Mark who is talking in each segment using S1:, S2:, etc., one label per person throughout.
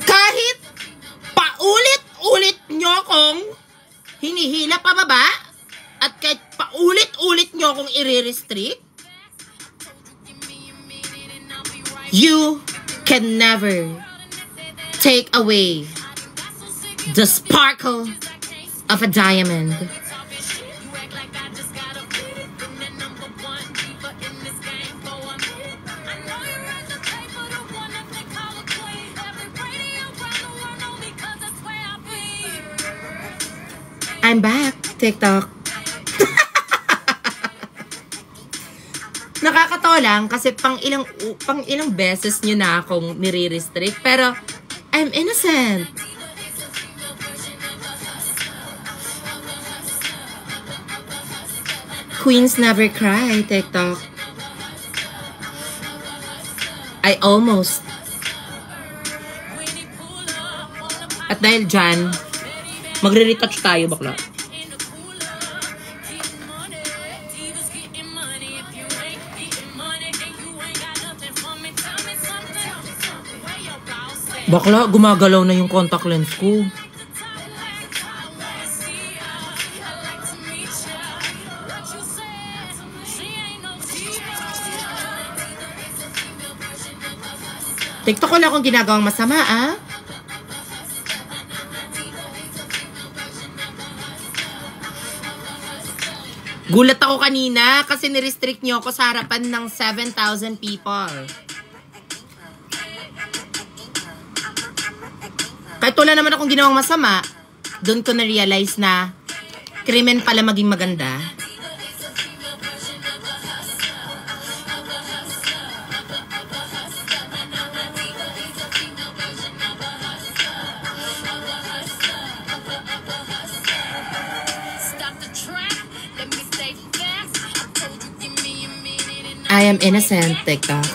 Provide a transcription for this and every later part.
S1: Kahit paulit-ulit nyo kong hinihila pababa at kahit paulit-ulit nyo kong i-restrict, you can never take away the sparkle of a diamond. I'm back, TikTok. Nakakatawa lang kasi pang ilang beses nyo na akong nire-restrict, pero I'm innocent. Queens never cry, TikTok. I almost. At dahil dyan, magre-retouch tayo, bakla. Bakla, gumagalaw na yung contact lens ko. TikTok ko na akong ginagawang masama, ah. Gulat ako kanina kasi nirestrict nyo ako sa harapan ng 7,000 people. Kahit wala naman akong ginawang masama, doon ko na-realize na krimen pala maging maganda. I am innocent, TikTok.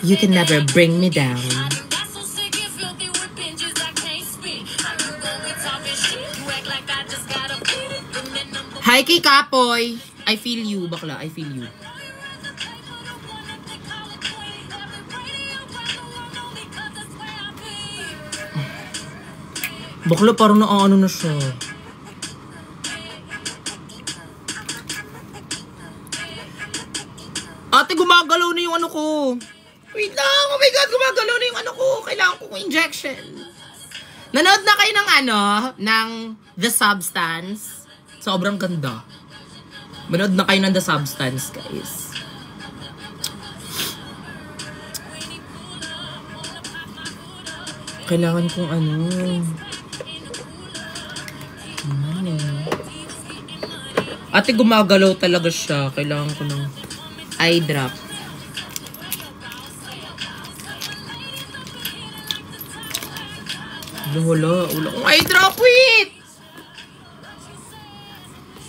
S1: You can never bring me down. Hi kay Kapoy. I feel you, bakla. I feel you. Bakla, parang ano na siya. Ate, gumagalaw na yung ano ko. Wait lang. Oh my God, gumagalaw na yung ano ko. Kailangan ko injection. Nanood na kayo ng ano? Ng The Substance. Sobrang ganda. Manood na kayo ng The Substance, guys. Kailangan kong ano. Ate, gumagalaw talaga siya. Kailangan ko ng eye drop. Wala akong eye drop, wait!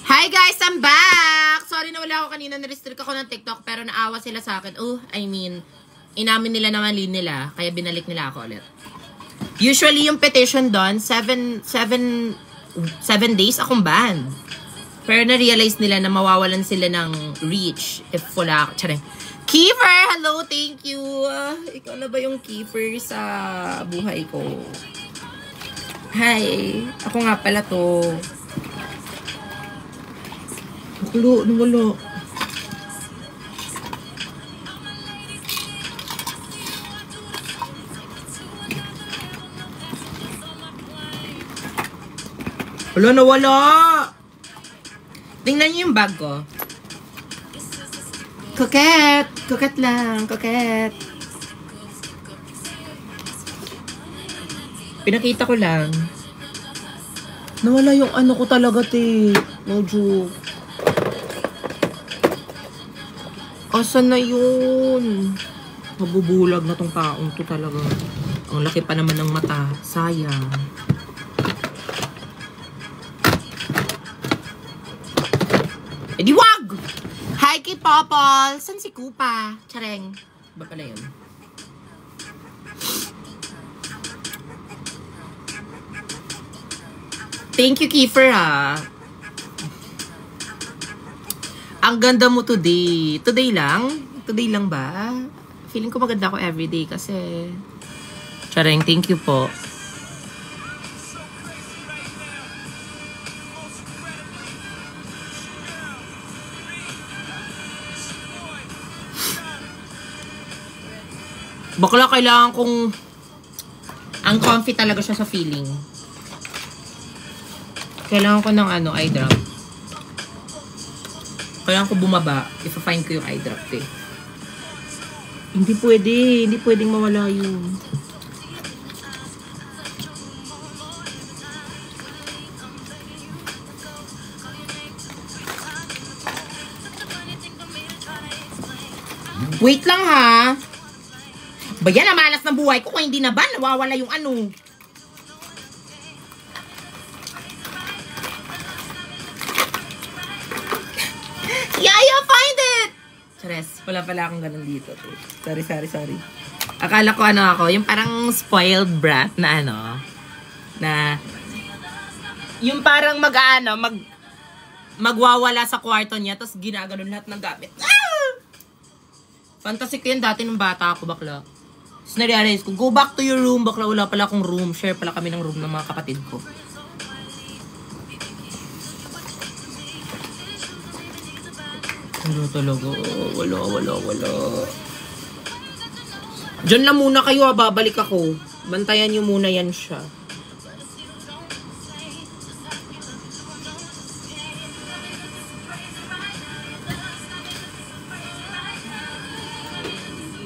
S1: Hi guys, I'm back! Sorry na wala ako kanina, na-restrict ako ng TikTok pero naawa sila sa akin. Inamin nila na mali nila, kaya binalik nila ako ulit. Usually yung petition doon, 7 days akong banned. Pero na-realize nila na mawawalan sila ng reach if wala ako. Tsare. Kiefer! Hello, thank you! Ikaw na ba yung Kiefer sa buhay ko? Hi! Ako nga pala to. Nawala. Nawala! Tingnan niyo yung bag ko. Coquette! Coquette lang. Coquette. Pinakita ko lang. Nawala yung ano ko talaga, te. No joke. Asan na yun? Mabubulag na tong taong to talaga. Ang laki pa naman ng mata. Sayang. Eh di wag! Hi kay Popol! San si Kupa? Tsareng. Ba pala yun? Thank you, Kiefer, ha? Ang ganda mo today. Today lang? Today lang ba? Feeling ko maganda ako everyday kasi... Charing, thank you po. Bakla, kailangan kong... Ang comfy talaga siya sa feeling. Kailangan ko ng eye drop. Kailangan ko bumaba. Ipa-find ko yung eye drop eh. Hindi pwede. Hindi pwedeng mawala yun. Wait lang ha. Ba yan, amalas ng buhay ko kung hindi na ba nawawala yung ano. Yeah, find it! Chares, wala pala akong ganun dito. Sorry. Akala ko ako, yung parang spoiled brat na na yung parang magwawala sa kwarto niya tapos ginaganon lahat ng gamit. Ah! Fantasy ko yan dati nung bata ako, bakla. Tapos na-realize ko, go back to your room, bakla, wala pala akong room. Share pala kami ng room ng mga kapatid ko. Wala talaga. Wala. Diyan lang muna kayo, babalik ako. Bantayan nyo muna yan siya.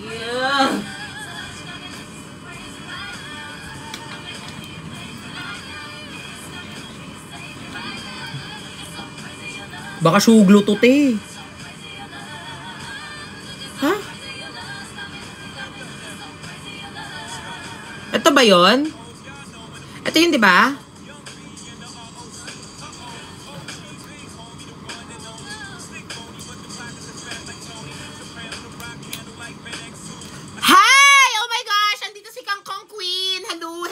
S1: Yeah. Baka suglo to, te. Ha? Ito ba yun? Ito yun, di ba? Hi! Oh my gosh! Andito si Kangkong Queen! Hello!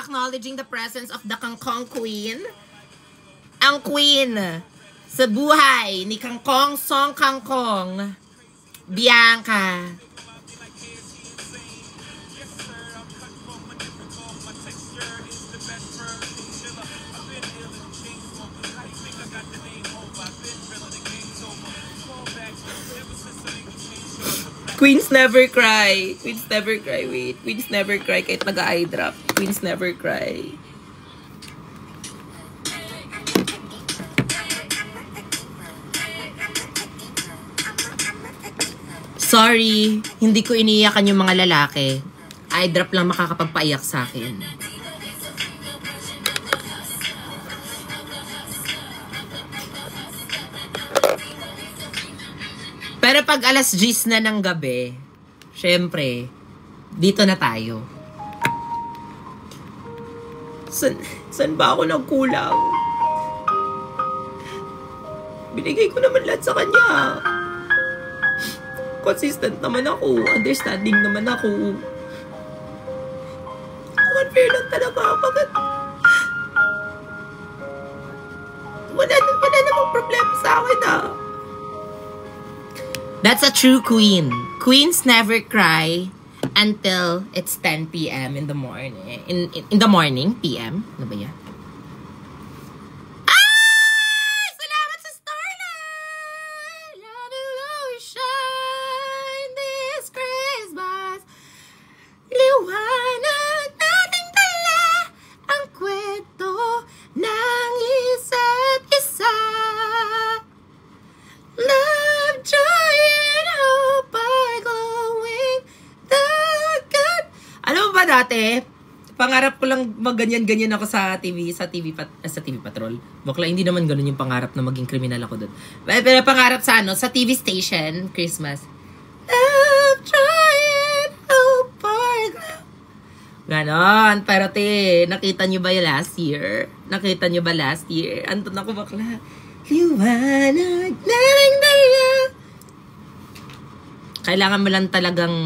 S1: Acknowledging the presence of the Kangkong Queen. Ang queen sa buhay ni Kangkong Song Kangkong, Bianca. Queens never cry. Queens never cry. Wait. Queens never cry kahit nag-eye drop. Queens never cry. Sorry, hindi ko iniiyakan yung mga lalaki. Eye drop lang makakapagpaiyak sa akin. Pero pag alas 10 na ng gabi, syempre, dito na tayo. San ba ako nagkulang? Binigay ko naman lahat sa kanya. Consistent naman ako. Understanding naman ako. Unfair lang talaga. Bakit? Wala namang problema sa akin That's a true queen. Queens never cry until it's 10 p.m. in the morning. In the morning, p.m. Ano ba yan? Dati, pangarap ko lang magganyan-ganyan ako sa TV Patrol. Bakla, hindi naman ganun yung pangarap na maging kriminal ako doon. Pero pangarap sa sa TV station, Christmas. I'm trying to forget. Ganon. Pero nakita nyo ba yung last year? Anton ako, bakla. Liwanag na lang tayo. Kailangan mo lang talagang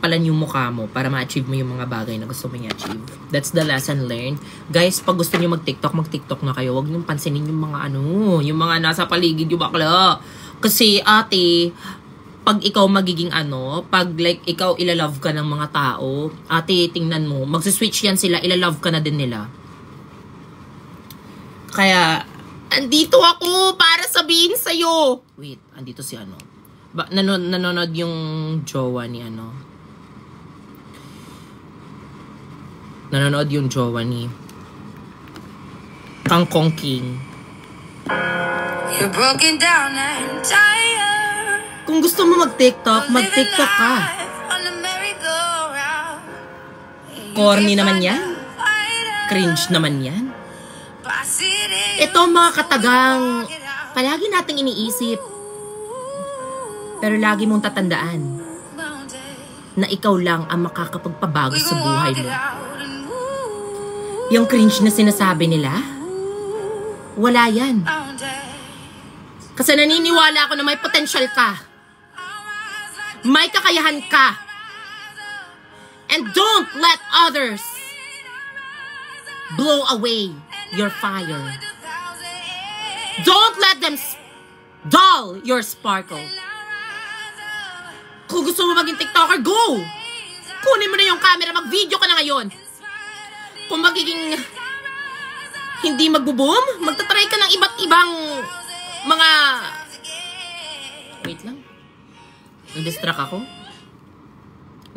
S1: pakampalan yung mukha mo para ma-achieve mo yung mga bagay na gusto mo i-achieve. That's the lesson learned. Guys, pag gusto niyo mag-TikTok na kayo. Huwag niyo pansinin yung mga yung mga nasa paligid yung bakla. Kasi ate, pag ikaw magiging pag like ikaw ilalove ka ng mga tao, ate, tingnan mo, magsiswitch yan sila, ilalove ka na din nila. Kaya, andito ako para sabihin sa'yo. Wait, andito si nanonood yung jowa ni Nanonood yung jowa ni Kangkong King. You're broken down and tired. Kung gusto mo mag-TikTok, mag-TikTok ka. Corny naman yan. Cringe naman yan. Ito mga katagang palagi nating iniisip. Pero lagi mong tatandaan na ikaw lang ang makakapagpabago sa buhay mo. Yung cringe na sinasabi nila, wala yan. Kasi naniniwala ako na may potential ka. May kakayahan ka. And don't let others blow away your fire. Don't let them dull your sparkle. Kung gusto mo maging TikToker, go! Kunin mo na yung camera, mag-video ka na ngayon. Kung magiging hindi magbo-boom, magta-try ka ng iba't ibang mga... Wait lang. Na-distract ako?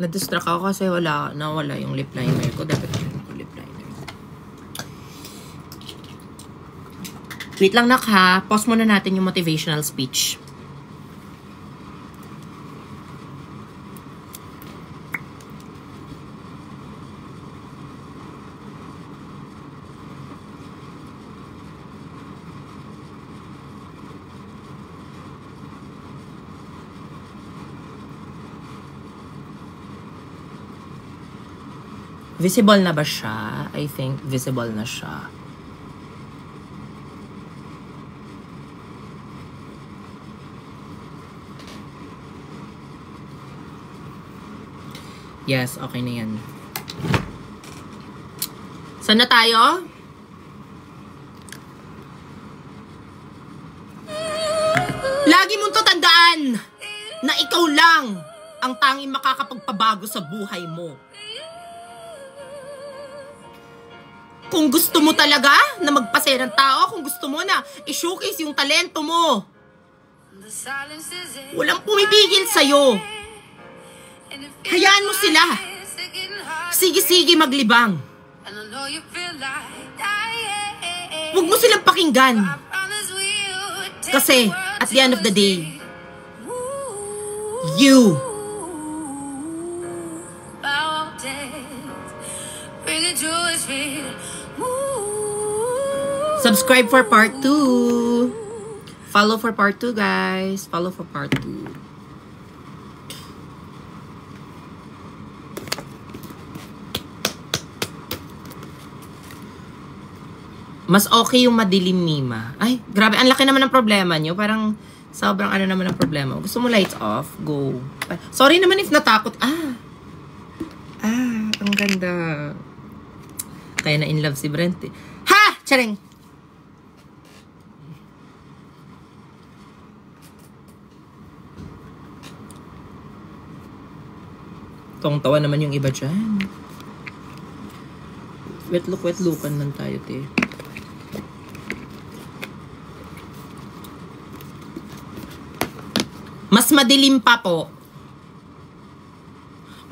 S1: Na-distract ako kasi nawala yung lip liner ko. Dapat yun ko lip liner. Wait lang nak ha. Pause muna natin yung motivational speech. Visible na ba siya? I think visible na siya. Yes, okay na yan. Saan na tayo? Lagi mong tatandaan na ikaw lang ang tanging makakapagpabago sa buhay mo. Kung gusto mo talaga na magpasaya ng tao, kung gusto mo na i-showcase yung talento mo, walang pumipigil sa'yo. Hayaan mo sila. Sige-sige maglibang. Huwag mo silang pakinggan. Kasi, at the end of the day, you subscribe for part 2. Follow for part 2, guys. Follow for part 2. Mas okay yung madilim, Mima. Ay, grabe. Ang laki naman ng problema nyo. Parang sobrang naman ang problema. Gusto mo lights off? Go. Sorry naman if natakot. Ang ganda. Kaya na in love si Brent. Ha! Charing! Tawang-tawa naman yung iba dyan. Wet-lookan lang tayo, te. Mas madilim pa po.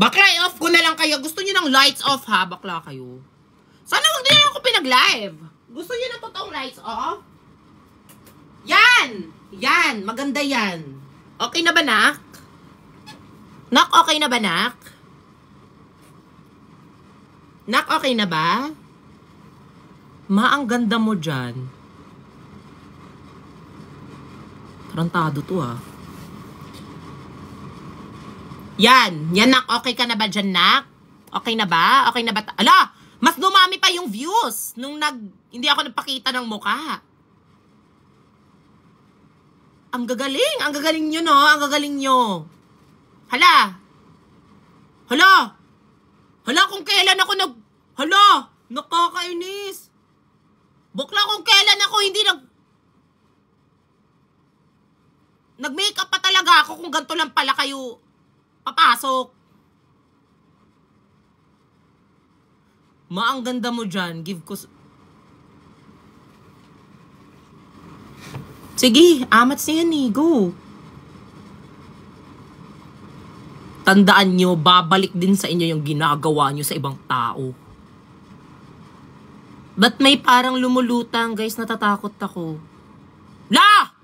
S1: Bakla, i-off ko na lang kayo. Gusto niyo ng lights off, ha? Bakla kayo. Sana wag na lang ako pinag-live. Gusto niyo ng totoong lights off? Yan! Yan! Maganda yan. Okay na ba, Nak? Nak, okay na ba, Nak? Nak, okay na ba? Ma, ang ganda mo dyan. Tarantado to, ha? Yan. Yan, Nak. Okay ka na ba dyan, Nak? Okay na ba? Okay na ba? Ala! Mas dumami pa yung views nung hindi ako nagpakita ng mukha. Ang gagaling. Ang gagaling nyo, no? Ang gagaling nyo. Hala. Hala! Hala kung kailan ako Hala! Nakakainis! Bukla kung kailan ako hindi nag-makeup pa talaga ako kung ganito lang pala kayo papasok. Ang ganda mo dyan. Give ko... Sige, amats na yan eh. Go. Tandaan nyo, babalik din sa inyo yung ginagawa nyo sa ibang tao. Ba't may parang lumulutang? Guys, natatakot ako. La!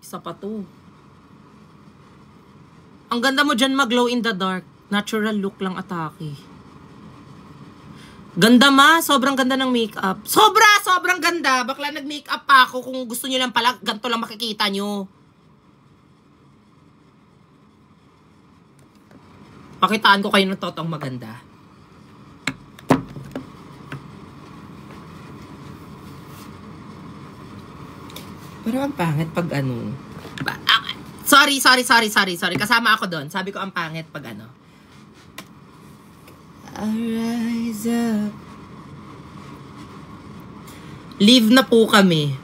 S1: Isa pa to. Ang ganda mo dyan mag-glow in the dark. Natural look lang atake. Ganda ma, sobrang ganda ng makeup. Sobrang ganda. Bakla nag-makeup pa ako. Kung gusto nyo lang pala, ganito lang makikita nyo. Pakitaan ko kayo ng totoong maganda. Pero ang pangit pag ano. Sorry. Kasama ako doon. Sabi ko ang pangit pag ano. Rise up. Leave na po kami.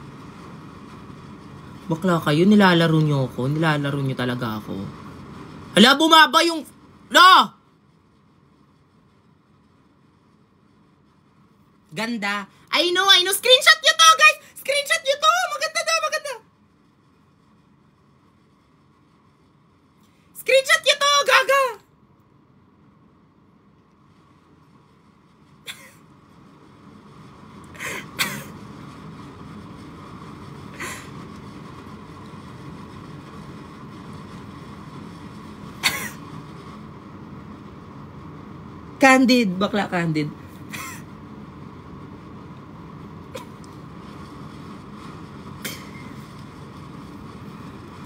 S1: Bakla kayo, nilalaro nyo ako. Nilalaro nyo talaga ako. Hala, bumaba yung... No! Ganda. I know. Screenshot nyo to, guys! Screenshot nyo to! Maganda. Screenshot nyo to, gaga! Candid, bakla candid.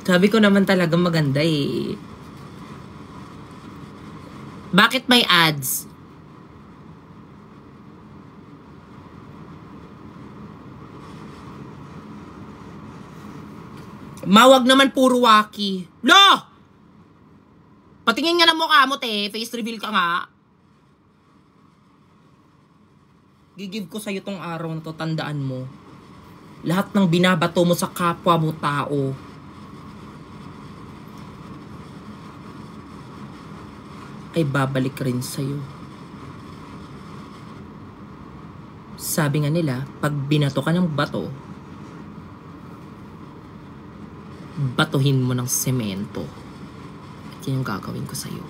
S1: Sabi ko naman talaga maganda eh. Bakit may ads? Mawag naman puro waki. Lo! Patingin nga ng mukha mo, te. Face reveal ka nga. Gigib ko sa'yo tong araw na to, tandaan mo. Lahat ng binabato mo sa kapwa mo tao, ay babalik rin sa'yo. Sabi nga nila, pag binato ka ng bato, batuhin mo ng semento. At yun yung gagawin ko sa'yo.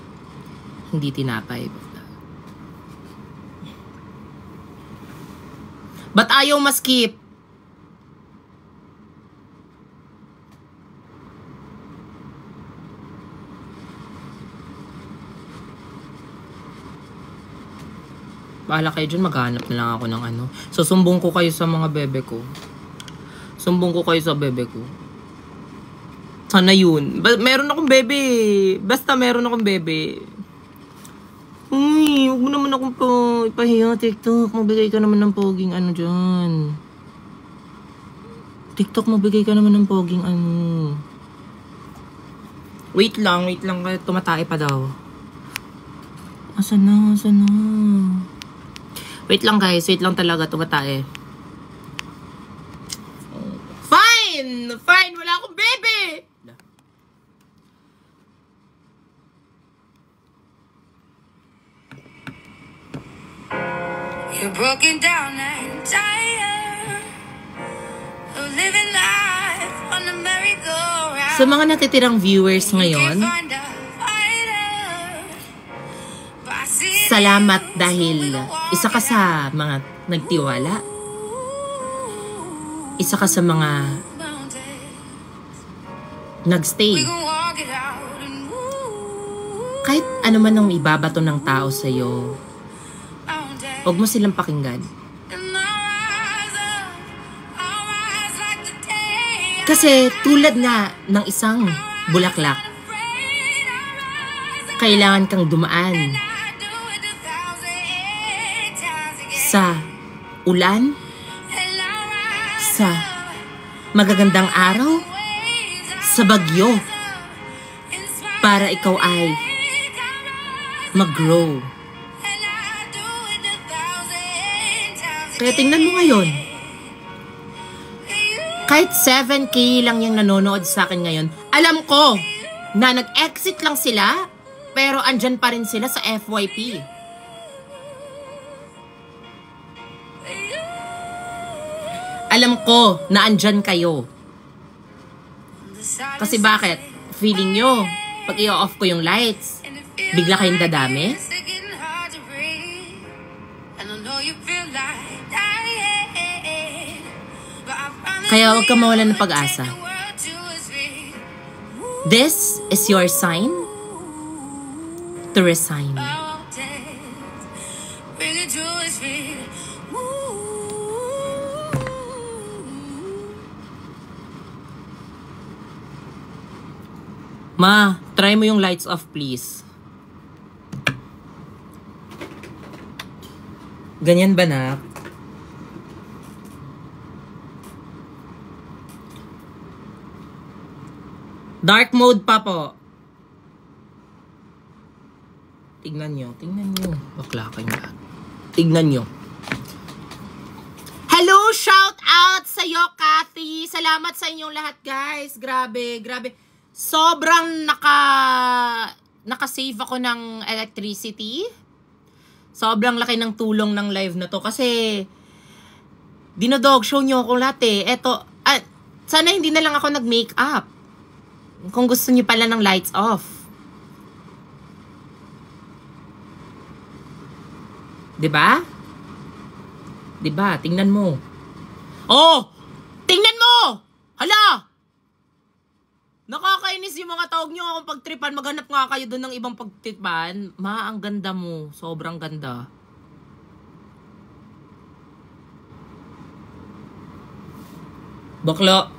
S1: Hindi tinapay. Ba't ayaw ma-skip? Bahala kayo dyan, maghanap na lang ako ng ano. Susumbong ko kayo sa mga bebe ko. Sumbong ko kayo sa bebe ko. Sana yun. Meron akong bebe. Basta meron akong bebe. Uy, huwag mo naman akong ipahiya, TikTok. Magbigay ka naman ng poging ano dyan. TikTok, magbigay ka naman ng poging ano. Wait lang. Tumatay pa daw. Asan na? Wait lang guys, wait lang talaga, tumatay. Fine, wala akong bebe! You're broken down and tired of living life on the merry-go-round. Sa mga natitirang viewers ngayon, salamat dahil isa ka sa mga nagtiwala. Isa ka sa mga nagstay. Kahit ano man ang ibabato ng tao sa'yo, huwag mo silang pakinggan. Kasi tulad nga ng isang bulaklak, kailangan kang dumaan sa ulan, sa magagandang araw, sa bagyo, para ikaw ay mag-grow. Kaya tingnan mo ngayon. Kahit 7K lang yung nanonood sa akin ngayon, alam ko na nag-exit lang sila, pero andyan pa rin sila sa FYP. Alam ko na andyan kayo. Kasi bakit? Feeling nyo, pag i-off ko yung lights, bigla kayong dadami? Kaya huwag kang mawalan ng pag-asa. This is your sign to resign. Ma, try mo yung lights off, please. Ganyan ba, nak? Dark mode pa po. Tignan nyo. Bakla kayo lahat. Tignan nyo. Hello! Shout out sa'yo, Kathy! Salamat sa inyong lahat, guys. Grabe. Sobrang naka-save ako ng electricity. Sobrang laki ng tulong ng live na to. Kasi, dinodog show nyo ako lahat eh. Eto, sana hindi na lang ako nag-makeup. Kung gusto nyo pala ng lights off. Diba? Tingnan mo. Oh! Tingnan mo! Hala! Nakakainis yung mga tawag nyo akong pagtripan. Maghanap nga kayo doon ng ibang pagtripan. Ma, ang ganda mo. Sobrang ganda. Bakla.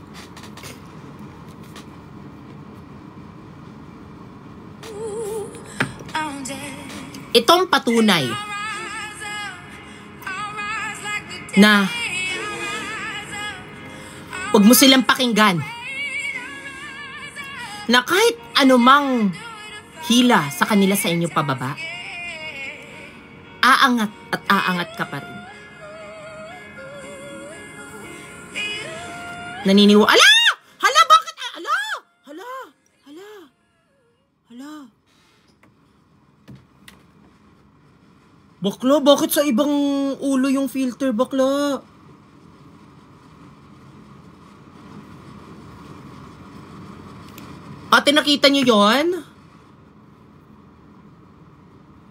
S1: Itong patunay na huwag mo silang pakinggan. Na kahit anumang hila sa kanila sa inyo pababa, aangat at aangat ka pa rin. Naniniwala. Hala! Bakit? Hala! Bakla, bakit sa ibang ulo yung filter, bakla? Ate, nakita nyo yon?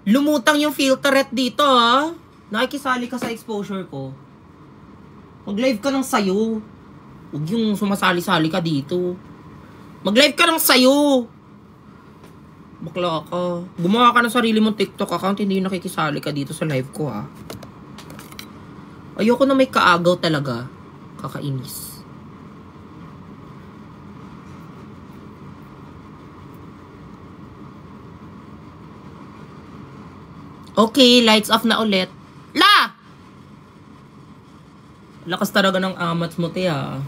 S1: Lumutang yung filteret dito, ha? Nakikisali ka sa exposure ko. Mag-live ka ng sayo. Huwag yung sumasali-sali ka dito. Mag-live ka ng sayo. Bakla ka. Gumawa ka ng sarili mong TikTok account, hindi yung nakikisali ka dito sa live ko, ha? Ayoko na may kaagaw talaga. Kakainis. Okay, lights off na ulit. La! Lakas talaga ng amats mo, tiya.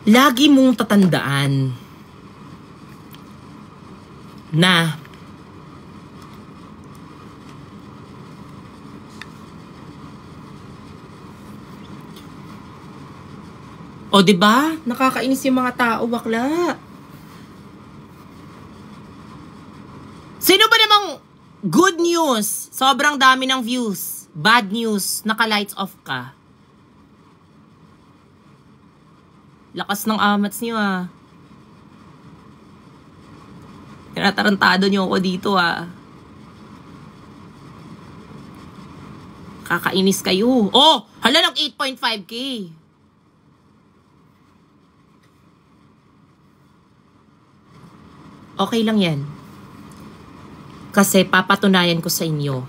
S1: Lagi mong tatandaan na o, diba? Nakakainis yung mga tao, bakla. Sino ba namang good news? Sobrang dami ng views. Bad news, naka-lights off ka. Lakas ng amats niyo, ah. Tinatarantado niyo ako dito, ah. Kakainis kayo. Oh! Hala ng 8.5K. Okay lang yan. Kasi papatunayan ko sa inyo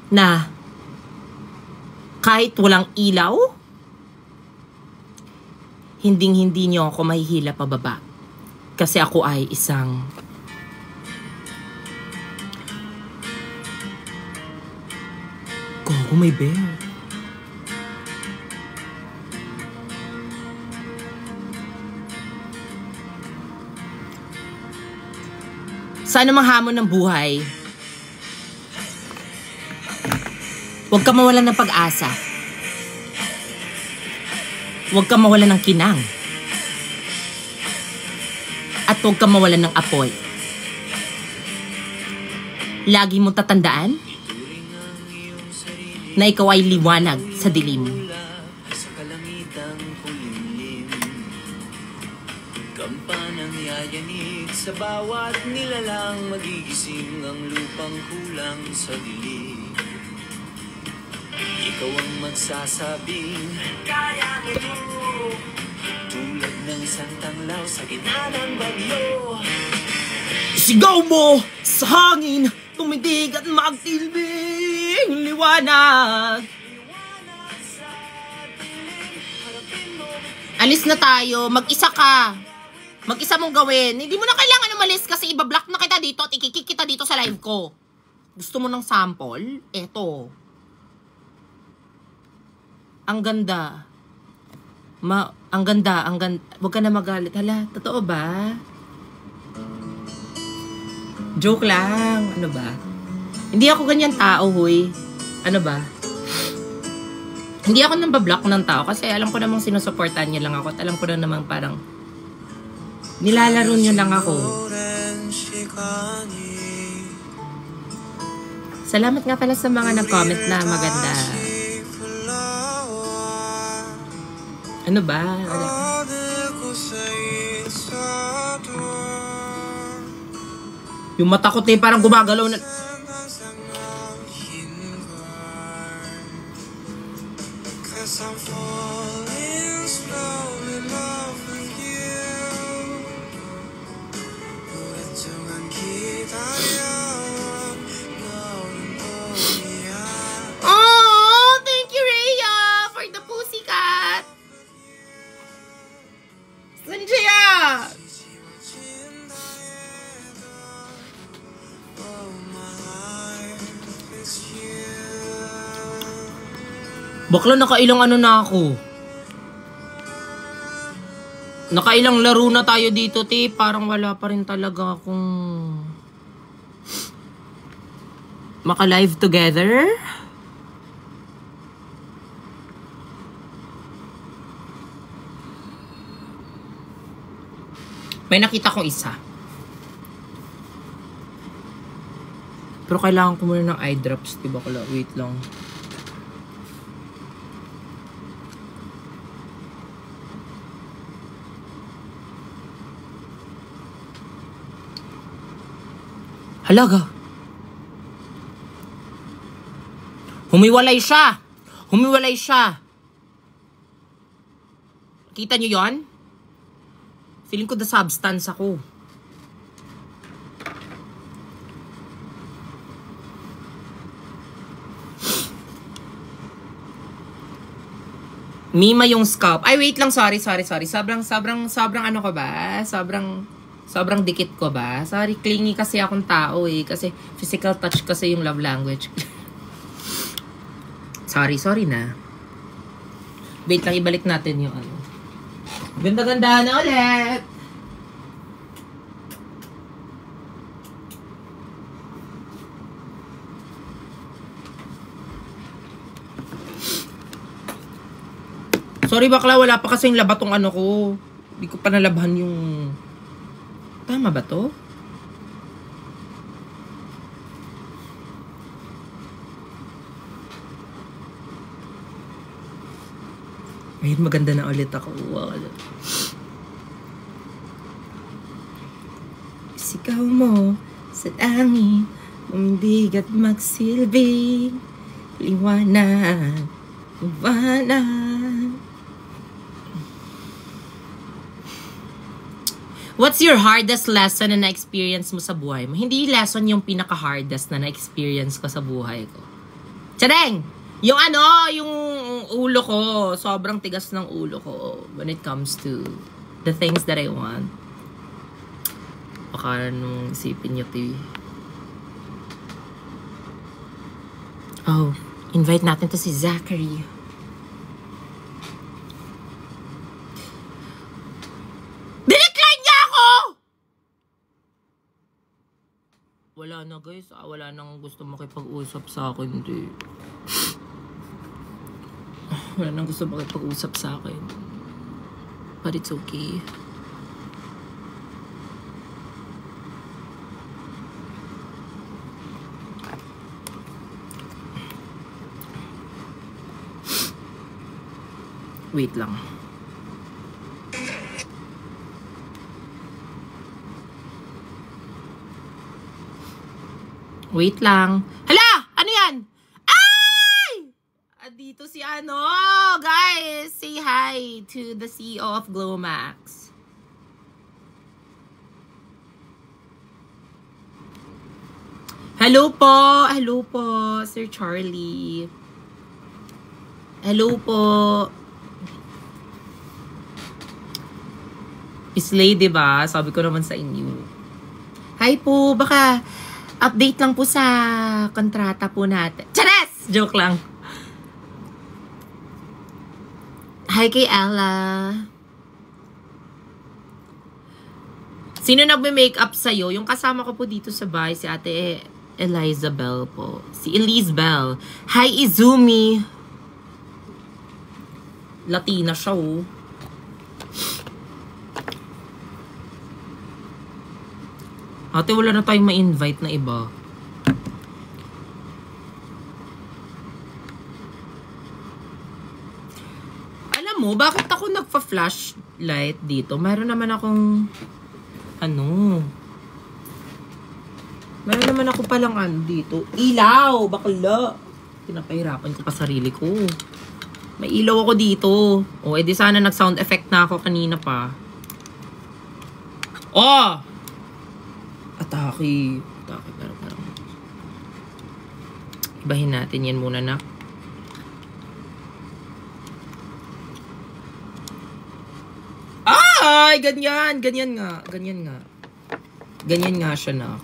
S1: na kahit walang ilaw, hinding-hindi nyo ako mahihila pababa. Kasi ako ay isang Gago, may bear. Sa anumang hamon ng buhay, huwag ka mawalan ng pag-asa. Huwag ka mawalan ng kinang. At huwag ka mawalan ng apoy. Lagi mong tatandaan na ikaw ay liwanag sa dilim.
S2: Sa kalamitang kulimlim, kampanang yayanig sa bawat nilalang, magigising ang lupang kulang sa dilim. Ikaw ang magsasabing kaya mo, tulad ng santanglaw sa gitna ng bagyo.
S1: Sigaw mo sa hangin, tumitig at magtilbing liwanag. Alis na tayo, mag-isa ka. Mag-isa mong gawin. Hindi mo na kailangan umalis kasi ibablock na kita dito at ikikik kita dito sa live ko. Gusto mo ng sample? Eto. Ang ganda. Ang ganda. Huwag ka na magalit. Hala, totoo ba? Joke lang. Ano ba? Hindi ako ganyan tao, huy. Ano ba? Hindi ako nambablock ng tao kasi alam ko namang sinusuportahan niyo lang ako at alam ko na namang parang nilalaro niyo lang ako. Salamat nga pala sa mga nag-comment na maganda. Ano ba? Yung mata ko tayo parang gumagalaw na. Oh, thank you, Rhea, for the pussycat. Sanjaya. Bakla, nakailang ano na ako. Nakailang laro na tayo dito, te. Parang wala pa rin talaga akong maka-live together. May nakita kong isa. Pero kailangan ko muna ng eye drops, diba? Wait lang. Halaga. Humiwalay siya. Humiwalay siya. Kita niyo yon? Feeling ko the substance ako. Mima yung scalp. Ay, wait lang. Sorry. Sobrang ano ko ba? Sobrang dikit ko ba? Sorry, clingy kasi akong tao eh. Kasi physical touch kasi yung love language. sorry na. Wait lang, ibalik natin yung ano. Ganda-ganda na ulit! Sorry bakla, wala pa kasing labat tong ano ko. Hindi ko pa nalabhan yung... Tama ba to? Ngayon maganda na ulit ako. Wow. Sigaw mo sa langit, umindig at magsilbi, liwanag, liwanag. What's your hardest lesson na na-experience mo sa buhay mo? Hindi lesson yung pinaka-hardest na na-experience ko sa buhay ko. Tsadeng! Yung ano, yung ulo ko, sobrang tigas ng ulo ko when it comes to the things that I want. Baka nung isipin nyo, TV. Oh, invite natin to si Zachary. na guys. Wala nang gusto makipag-usap sa akin. Hindi. Wala nang gusto makipag-usap sa akin. But it's okay. Wait lang. Wait lang. Hala! Ano yan? Ay! Dito si ano. Guys, say hi to the CEO of Glomax. Hello po. Hello po, Sir Charlie. Hello po. Slay, diba? Sabi ko naman sa inyo. Hi po, baka update lang po sa kontrata po natin. Chares! Joke lang. Hi kay Ella. Sino nagme-makeup sa'yo? Yung kasama ko po dito sa bahay, si Ate Elizabeth po. Si Elise Bell. Hi, Izumi. Latina siya, oh. Ate, wala na tayong ma-invite na iba. Alam mo, bakit ako nagpa-flashlight dito? Mayroon naman akong Mayroon naman ako palang dito. Ilaw! Bakla! Pinapahirapan ko pa sarili ko. May ilaw ako dito. O, edi sana nag-sound effect na ako kanina pa. Oh! Atake. Pero. Ibahin natin yan muna na. Ay! Ganyan! Ganyan nga. Ganyan nga. Ganyan nga siya na.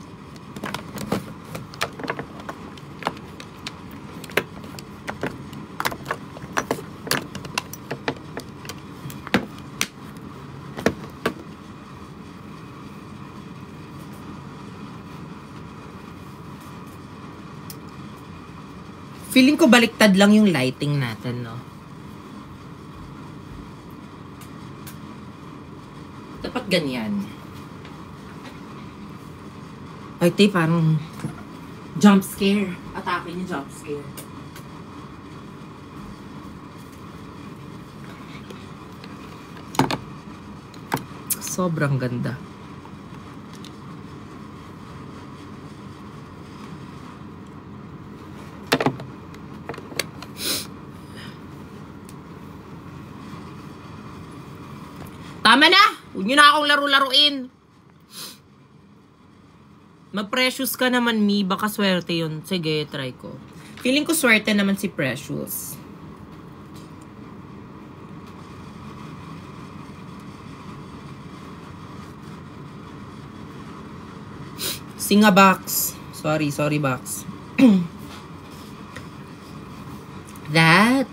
S1: Feeling ko baliktad lang yung lighting natin, no? Dapat ganyan. Ay, te, parang jump scare. Atake niya jump scare. Sobrang ganda. Tama na! Huwag nyo na akong laro-laruin. Mag-Precious ka naman, Mi. Baka swerte yun. Sige, try ko. Feeling ko swerte naman si Precious. Singa box. Sorry, box. That.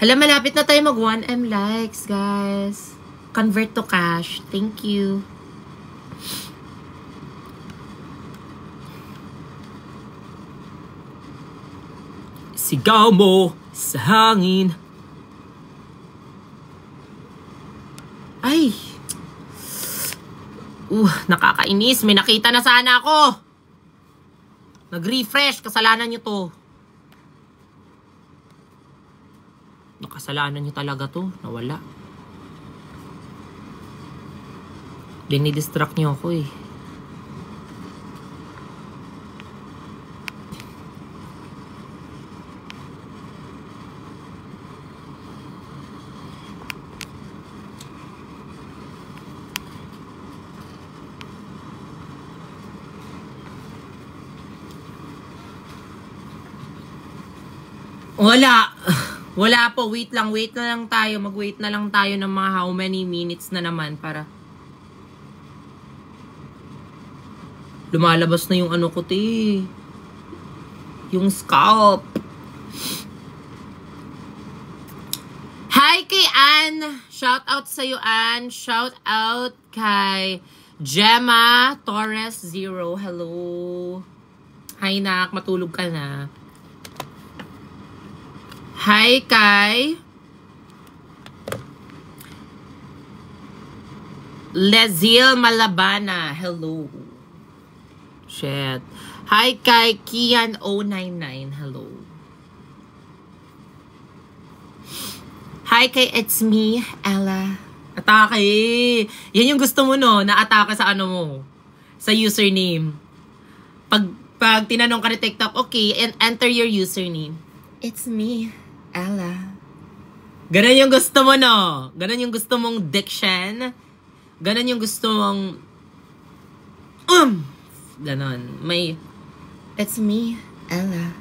S1: Hala, malapit na tayo mag 1M likes, guys. Convert to cash. Thank you. Sigaw mo sa hangin. Ay. Nakakainis. May nakita na sana ako. Nag-refresh. Kasalanan nyo to. Nakasalanan nyo talaga to. Nawala. Dinidistract nyo ako eh. Wala. Wala po. Wait na lang tayo. Mag-wait na lang tayo ng mga how many minutes na naman para lumalabas na yung ano ko, te. Yung scalp. Hi kay Ann. Shout out sa'yo, Ann. Shout out kay Gemma Torres 0, hello. Hi, Nak. Matulog ka na. Hi, kay Lezil Malabana. Hello. Shit. Hi, kay Kian 099. Hello. Hi, kay It's Me, Ella. Atake. Yan yung gusto mo, no? Na-atake sa ano mo. Sa username. Pag tinanong ka ni TikTok, okay, and enter your username. It's me, Ella. Ganon yung gusto mo, no? Ganon yung gusto mong diction. Ganon yung gusto mong... Ganon. May... It's me, Ella.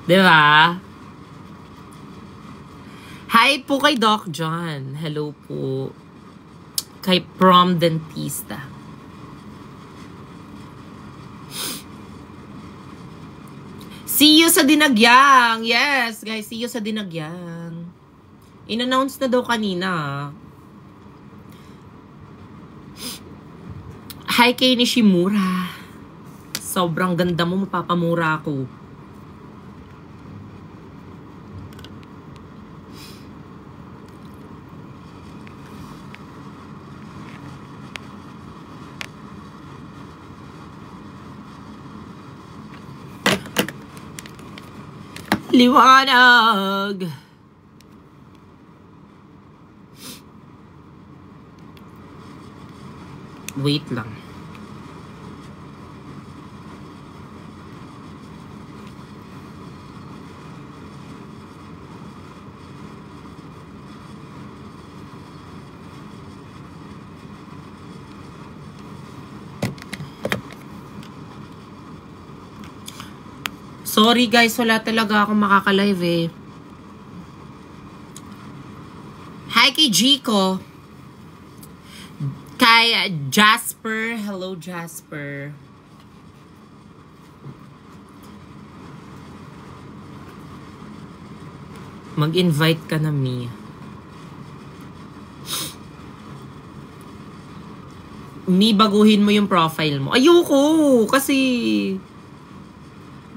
S1: Diba? Hi po kay Doc John. Hello po. Kay Prom Dentista. See you sa Dinagyang. Yes, guys. See you sa Dinagyang. In-announce na daw kanina. Hi kay Nishimura. Sobrang ganda mo. Mapapamura ako. Liwanag. Wait lang. Sorry guys, wala talaga akong makaka-live eh. Hi kay Jico. Kay Jasper. Hello Jasper. Mag-invite ka na, Mi. Mi, baguhin mo yung profile mo. Ayoko! Kasi...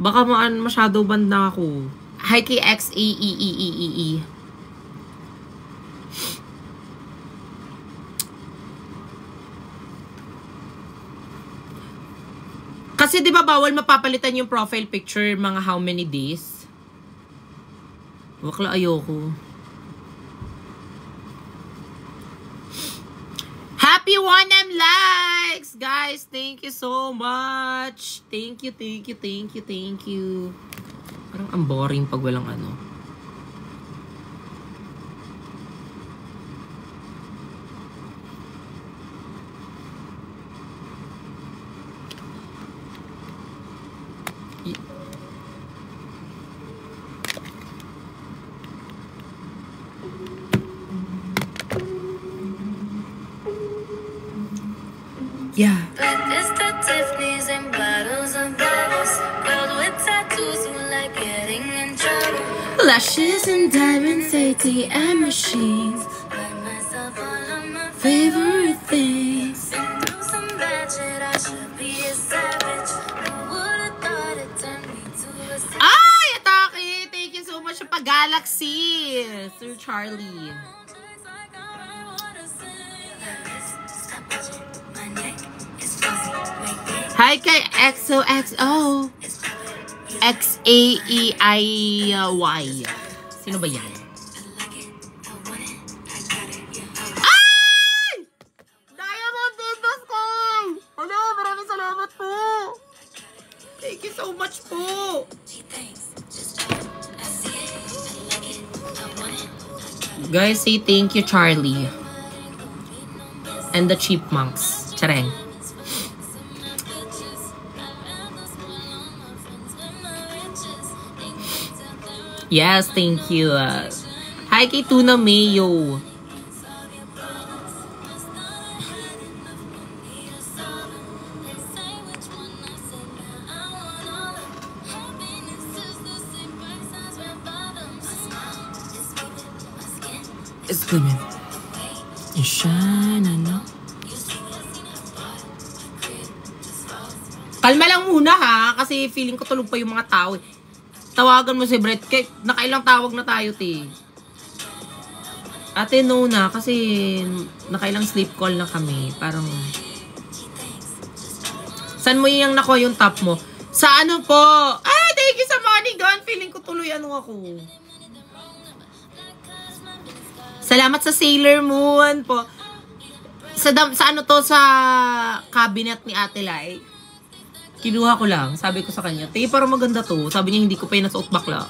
S1: baka masyado banda ako. Hi kay XAEEEE. Kasi 'di ba bawal mapapalitan yung profile picture mga how many days? Bakla ayoko. Happy 1M likes! Guys, thank you so much. Thank you, thank you, thank you, thank you. Parang ang boring pag walang ano. Yeah.
S2: Breakfast at Tiffany's and bottles of bubbles. Girls with tattoos who like getting in trouble.
S1: Lashes and diamonds, ATM machines.
S2: Buy myself all of my
S1: Favorite things.
S2: been through some bad shit. I should be a savage. Who would've thought it turned me to a savage?
S1: Ay, Atake! Thank you so much sa pag-galaxy, Sir Charlie.
S2: Like I wanna sing. Stop watching my neck. It's fuzzy. Wait, wait.
S1: Hi kay XOXO. XAEIY. Sino ba yan? Ay! Diamond Dindos ko! Hello, maraming salamat po. Thank you so much po. Guys, say thank you, Charlie. And the Chipmunks. Chareng. Yes, thank you. Hi kay Tuna Mayo. It's good, man. You shine, I know. Kalma lang muna ha, kasi feeling ko tulog pa yung mga tao. Tawagan mo si Brett. Nakailang tawag na tayo, te. Ate, no na, kasi nakailang sleep call na kami. Parang... Saan mo yung nakuha yung top mo? Sa ano po? Ah, thank you sa money gun. Feeling ko tuloy ano ako. Salamat sa Sailor Moon po. Sa ano to, sa cabinet ni Ate Lai. Kinuha ko lang. Sabi ko sa kanya, te, parang maganda to. Sabi niya, hindi ko pa yung nasuot bakla.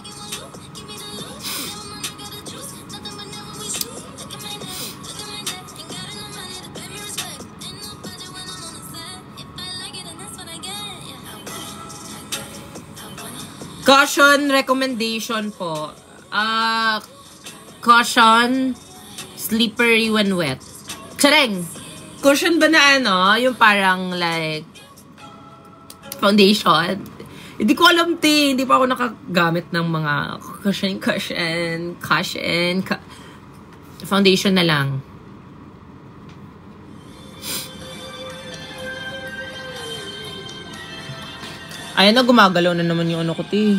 S1: Caution recommendation po. Caution slippery when wet. Tsareng! Caution ba na ano? Yung parang like foundation? Hindi ko alam, te. Hindi pa ako nakagamit ng mga cushion. Foundation na lang. Ayan na, gumagalaw na naman yung ano ko, te.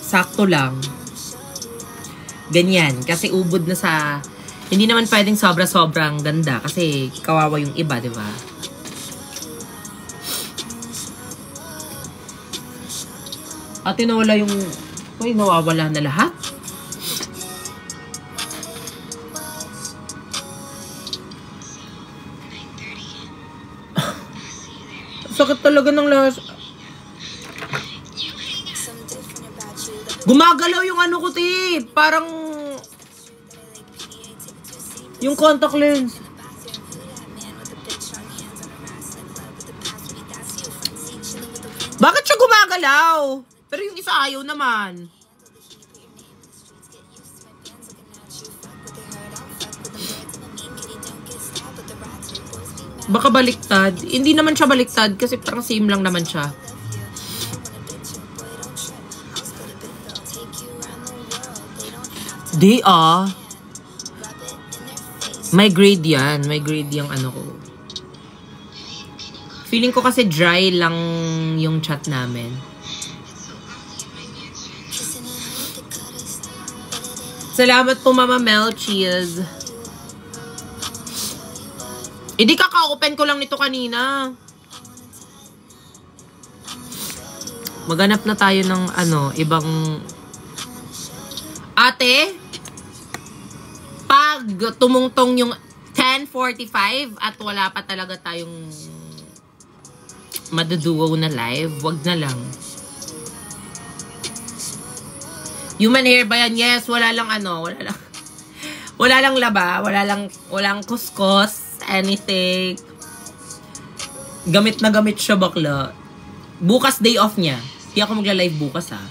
S1: Sakto lang. Ganyan. Kasi ubod na sa... Hindi naman pwedeng sobra-sobrang ganda. Kasi kawawa yung iba, di ba? Ate, nawala yung... Uy, nawawala na lahat. Sakit talaga ng lahat. Gumagalaw yung ano ko, te. Parang... Yung contact lens. Bakit siya gumagalaw? Pero yung isa ayaw naman. Baka baliktad. Hindi naman siya baliktad kasi parang same lang naman siya. Di may grade yan. May grade yung ano ko. Feeling ko kasi dry lang yung chat namin. Salamat po, Mama Mel. Cheers. Hindi kaka-open ko lang nito kanina. Maghanap na tayo ng ano, ibang... Ate, pag tumungtong yung 10:45 at wala pa talaga tayong maduduwaw na live, wag na lang. Human hair ba yan? Yes, wala lang ano, wala lang laba, walang kuskos, anything. Gamit na gamit siya, bakla. Bukas day off niya. Hindi ako magla-live bukas, ha.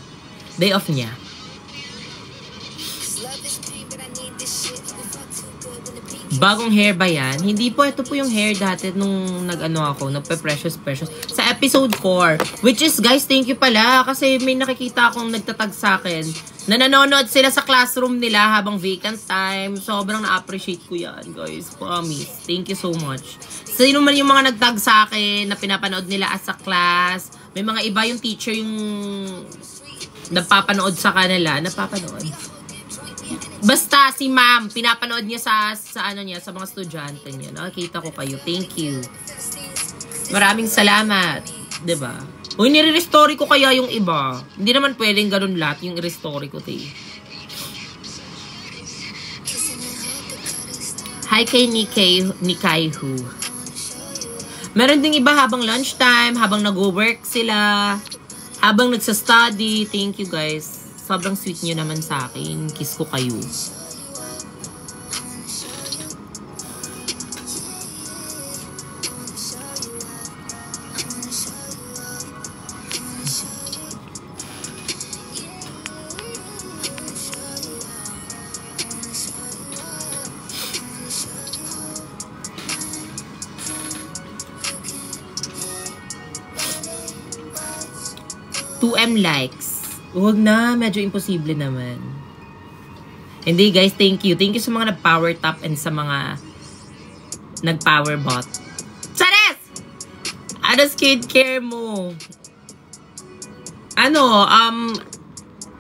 S1: Day off niya. Bagong hair ba yan? Hindi po, ito po yung hair dati nung nag-ano ako, nagpe-precious. Sa episode 4. Which is, guys, thank you pala. Kasi may nakikita akong nagtatag sa akin na nanonood sila sa classroom nila habang vacant time. Sobrang na-appreciate ko yan, guys. Promise. Thank you so much. Sino man yung mga nagtag sa akin na pinapanood nila as a class. May mga iba yung teacher yung napapanood sa kanila. Napapanood. Basta si ma'am, pinapanood niya sa ano niya, sa mga estudyante niya. Nakakita ko kayo. Thank you. Maraming salamat. 'Di ba? Uy, nire-restory ko kaya yung iba. Hindi naman pwedeng ganun lahat yung i-restory ko, te. Hi kay Nikaihu. Meron ding iba habang lunchtime, habang nag-work sila, habang nagsa-study. Thank you, guys. Sobrang sweet nyo naman sa akin. Kiss ko kayo. 2M likes. Huwag na, medyo imposible naman. Hindi guys, thank you. Thank you sa mga nag-power top and sa mga nag-power bot. Chares! Ano skincare mo?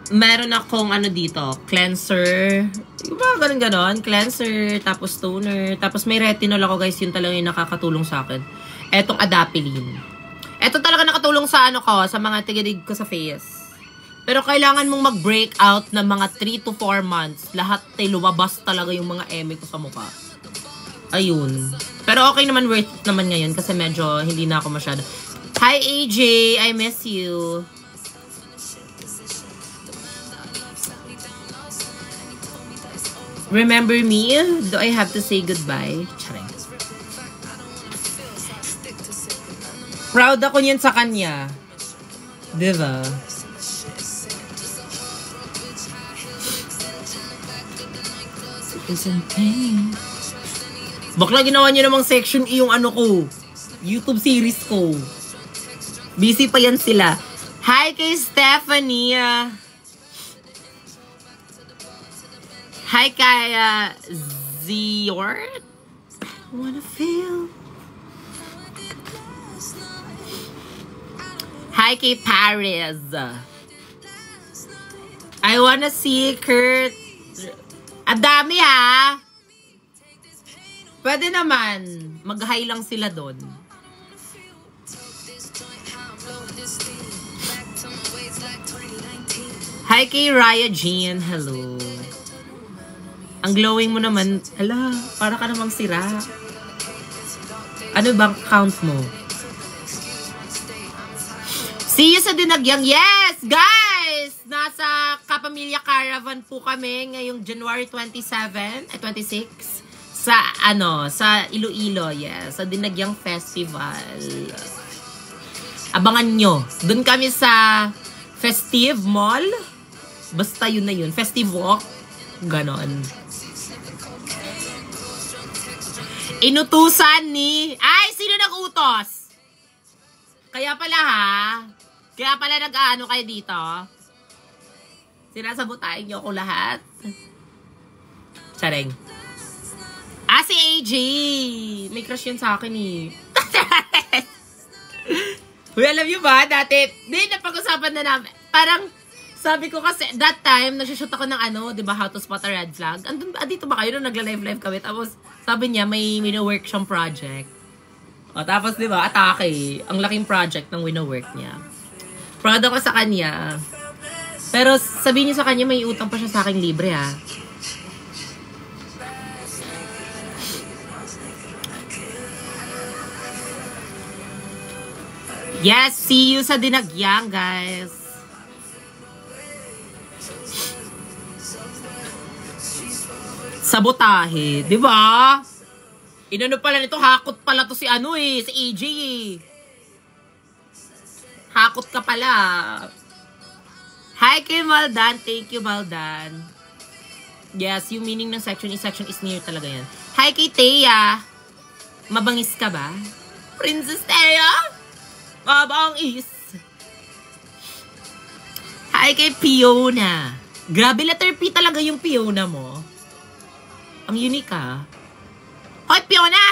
S1: Meron akong dito, cleanser. Yung mga ganon, cleanser, tapos toner, tapos may retinol ako guys, yun talaga yung nakakatulong sa akin. Etong Adapalene. Eto talaga nakatulong sa sa mga tigidig ko sa face. Pero kailangan mong mag-break out ng mga 3 to 4 months. Lahat ay lumabas talaga yung mga eme ko sa mukha. Ayun. Pero okay naman, worth it naman ngayon kasi medyo hindi na ako masyado. Hi AJ, I miss you. Remember me? Do I have to say goodbye? Charing. Proud ako niyan sa kanya. Diba? Isn't pain. Bakla ginawa niyo namang section E yung ko. YouTube series ko. Busy pa yan sila. Hi kay Stephanie. Hi kay Ziort. I wanna feel. Hi kay Paris. I wanna see Kurt. Ang dami ha. Pwede naman. Mag-hi lang sila doon. Hi kay Raya Jean. Hello. Ang glowing mo naman. Ala, para ka namang sira. Ano bang count mo? See you sa Dinagyang. Yes, guys! Nasa Kapamilya Caravan po kami ngayong January 26 sa sa Iloilo, yes, sa Dinagyang Festival. Abangan nyo. Doon kami sa Festive Mall. Basta yun na yun. Festive Walk. Ganon. Inutusan ni... Ay, sino nag-utos? Kaya pala ha. Kaya pala nag-ano kayo dito. Sinasabotahin niyo ako lahat. Charing. Si AJ. May crush yun sa akin eh. Uy, alam niyo ba, dati, napag-usapan na namin. Parang, sabi ko kasi, that time, nagsushoot ako ng diba, How to Spot a Red Flag. Dito ba kayo nung nagla-live kami? Tapos, sabi niya, may wino-work siyang project. O, tapos, diba, atake. Ang laking project ng wino-work niya. Proud ako sa kanya. Pero sabihin niyo sa kanya, may utang pa siya sa aking libre ha. Yes, see you sa Dinagyang, guys. Sabotahe, di ba? Inano pala nito, hakot pala to si si AJ eh. Hakot ka pala. Hi kay Maldan. Thank you, Maldan. Yes, yung meaning ng section is near talaga yan. Hi kay Thea. Mabangis ka ba? Princess Thea? Mabangis. Hi kay Fiona. Grabe, letter P talaga yung Fiona mo. Ang unique ha. Hoy, Fiona!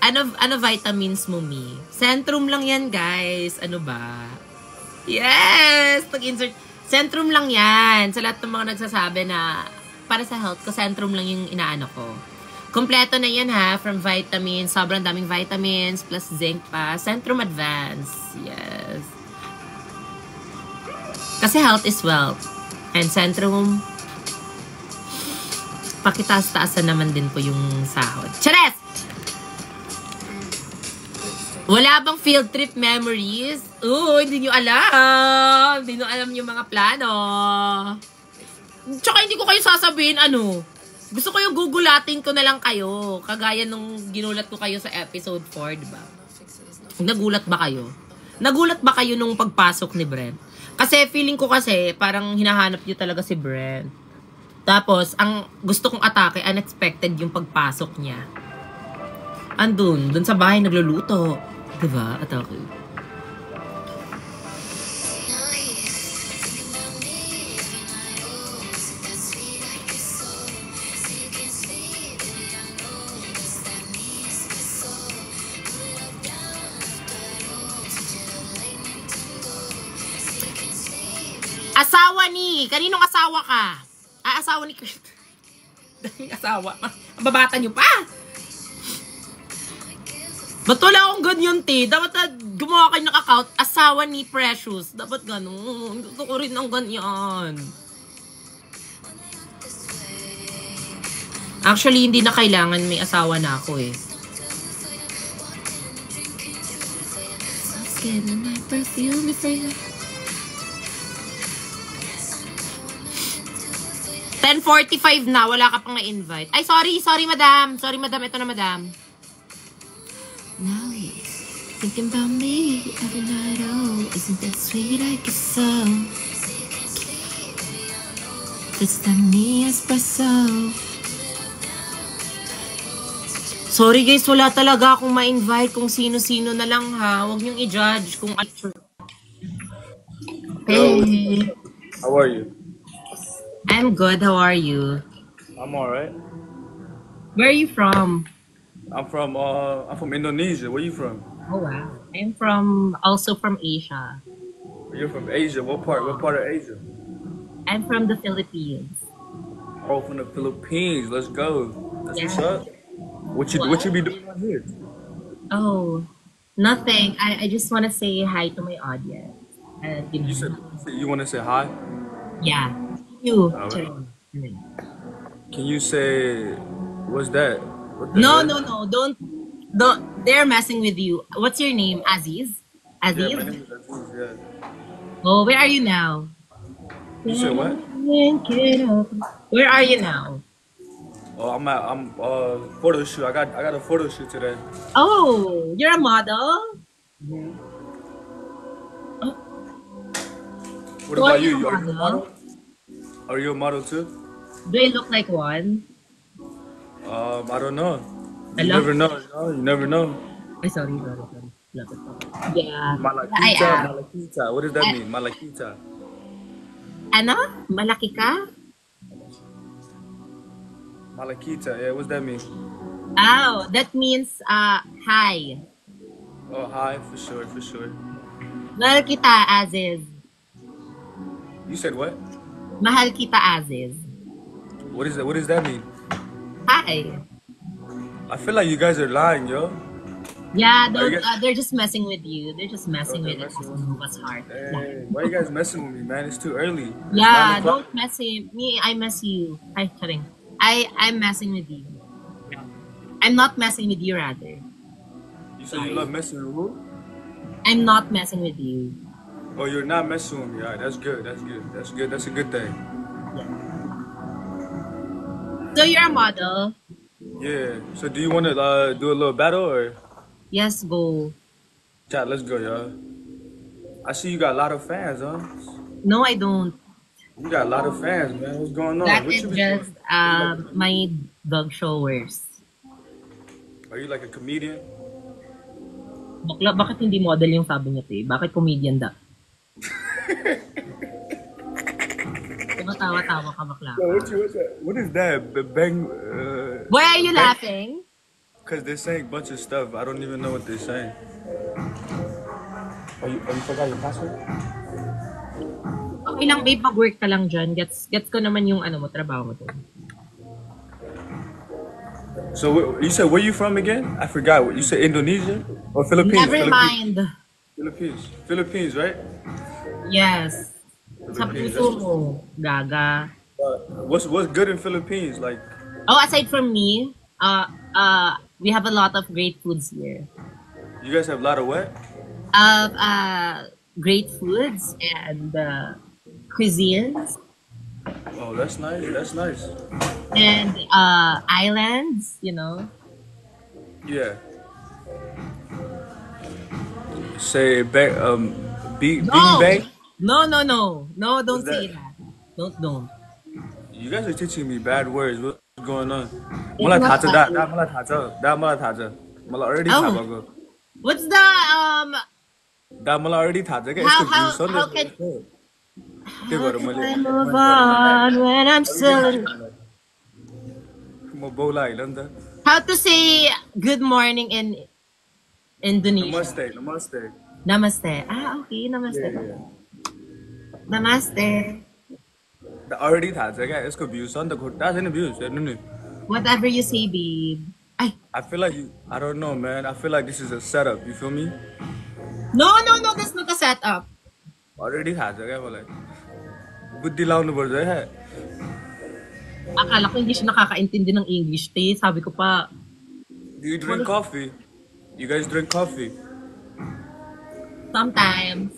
S1: Ano vitamins mo, Mi? Centrum lang yan, guys. Ano ba? Yes! Pag-insert. Centrum lang yan. Sa lahat ng mga nagsasabi na para sa health ko, Centrum lang yung inaano ko. Kompleto na yan ha. From vitamins. Sobrang daming vitamins. Plus zinc pa. Centrum Advance. Yes. Kasi health is wealth. And Centrum, pakitaas-taasan naman din po yung sahod. Chares! Wala bang field trip memories? Hindi nyo alam. Hindi nyo alam yung mga plano. Tsaka hindi ko kayo sasabihin Gusto ko yung gugulatin ko na lang kayo. Kagaya nung ginulat ko kayo sa episode 4, diba? Nagulat ba kayo? Nagulat ba kayo nung pagpasok ni Brent? Kasi feeling ko kasi parang hinahanap nyo talaga si Brent. Tapos, ang gusto kong atake, unexpected yung pagpasok niya. Dun sa bahay nagluluto. Diba? Atake. Asawa ni. Kaninong asawa ka? Asawa ni Kurt. Daming asawa. Ang babata nyo pa. Ba't wala akong ganyan, te? Dapat na gumawa kayo ng account. Asawa ni Precious. Dapat ganun. Gusto ko rin ng ganyan. Actually, hindi na kailangan. May asawa na ako eh. Skin in my perfume is 10:45 na, wala ka pang na-invite. Ay, sorry madam. Sorry madam, ito na madam. Now he's thinking about me every night, oh, isn't that sweet, I guess so. It's the me espresso. Sorry guys, wala talaga akong ma-invite kung sino-sino na lang ha. Huwag niyong i-judge kung Hey.
S3: How are you?
S1: I'm good, how are you?
S3: I'm alright.
S1: Where are you from?
S3: I'm from Indonesia. Where you from?
S1: Oh wow. I'm also from Asia.
S3: You're from Asia. What part of Asia?
S1: I'm from the Philippines.
S3: Oh, from the Philippines. Let's go. That's what's up. What you be doing out here?
S1: Oh, nothing. I just want to say hi to my audience.
S3: You said you want to say hi?
S1: Yeah. You.
S3: Right. Can you say what's that?
S1: No. Don't. They're messing with you. What's your name? Aziz? Aziz?
S3: Yeah, my name is Aziz, yeah.
S1: Oh, where are you now?
S3: You said what?
S1: Where are you now?
S3: Oh, I'm photo shoot. I got a photo shoot today.
S1: Oh, you're a model?
S3: What about you? Are you a model? Are you a model too?
S1: Do I look like one?
S3: I don't know. You
S1: Hello?
S3: never know. You know? You never know.
S1: Ay, sorry. Yeah.
S3: Malakita. What does that mean? Malakita.
S1: Ano? Malaki ka?
S3: Malakita. Yeah, what's that mean?
S1: Oh, that means hi.
S3: Oh, hi, for sure.
S1: Mahal kita, Aziz.
S3: You said what?
S1: Mahal kita, Aziz.
S3: What is that? What does that mean?
S1: Hi.
S3: I feel like you guys are lying, yo.
S1: Yeah,
S3: Why you guys-
S1: they're just messing with you. They're just messing
S3: Oh,
S1: with
S3: they're
S1: it.
S3: messing with
S1: What's hard.
S3: Hey, why you guys messing with me, man? It's too early. It's
S1: Yeah,
S3: 9 o'clock.
S1: don't mess with me. I mess you. Ay, kidding. I'm messing with you. I'm not messing with you, rather.
S3: You said you love messing with who?
S1: I'm not messing with you.
S3: Oh, you're not messing with me. All right, that's good. That's a good thing.
S1: So you're a model?
S3: Yeah. So do you want to do a little battle or?
S1: Yes, go.
S3: Chat, let's go, y'all. I see you got a lot of fans, huh?
S1: No, I don't.
S3: You got a lot of fans, man. What's going on?
S1: That
S3: What
S1: is
S3: you be
S1: just
S3: doing?
S1: my dog showers.
S3: Are you like a comedian?
S1: Bakla, bakit hindi model yung sabi niya, te? Bakit comedian da? Tumatawa-tawa ka, bakla.
S3: What is that? Bang.
S1: Why are you laughing?
S3: Because they're saying a bunch of stuff. I don't even know what they're saying. Are you forgot your password?
S1: Okay lang, babe, mag-work ka lang dyan. Gets ko naman yung ano mo, trabaho mo to.
S3: So you said where you from again? I forgot. You said Indonesia or Philippines?
S1: Never mind.
S3: Philippines, right?
S1: Yes. Sa
S3: Philippines.
S1: puso mo, gaga.
S3: What's good in Philippines? Like,
S1: Oh, aside from me, we have a lot of great foods here.
S3: you guys have a lot of what?
S1: Great foods and cuisines
S3: Oh, that's nice. That's nice.
S1: and islands, you know.
S3: Yeah. Say Bean
S1: No.
S3: Bay.
S1: No, don't
S3: What's
S1: say
S3: that?
S1: that. Don't.
S3: You guys are teaching me bad words. What's going on?
S1: It's
S3: Mala
S1: not
S3: taja,
S1: bad.
S3: mala taja. Mala already
S1: Oh.
S3: taja.
S1: What's the
S3: Mala already taja.
S1: how can I move on when I'm still in... How to say good morning in Indonesia?
S3: Namaste.
S1: Namaste. Ah, okay, namaste.
S3: Yeah.
S1: Namaste.
S3: already था क्या इसको views on the घुट्टा से नहीं views नहीं
S1: Whatever you say, babe. Ay,
S3: I feel like I don't know man I feel like this is a setup you feel me
S1: no, that's not a setup.
S3: already था क्या बोला बुद्धि लाउनु पर्छ है
S1: Akala ko hindi siya nakakaintindi ng English, te. Sabi ko pa,
S3: do you drink coffee you guys drink coffee
S1: sometimes.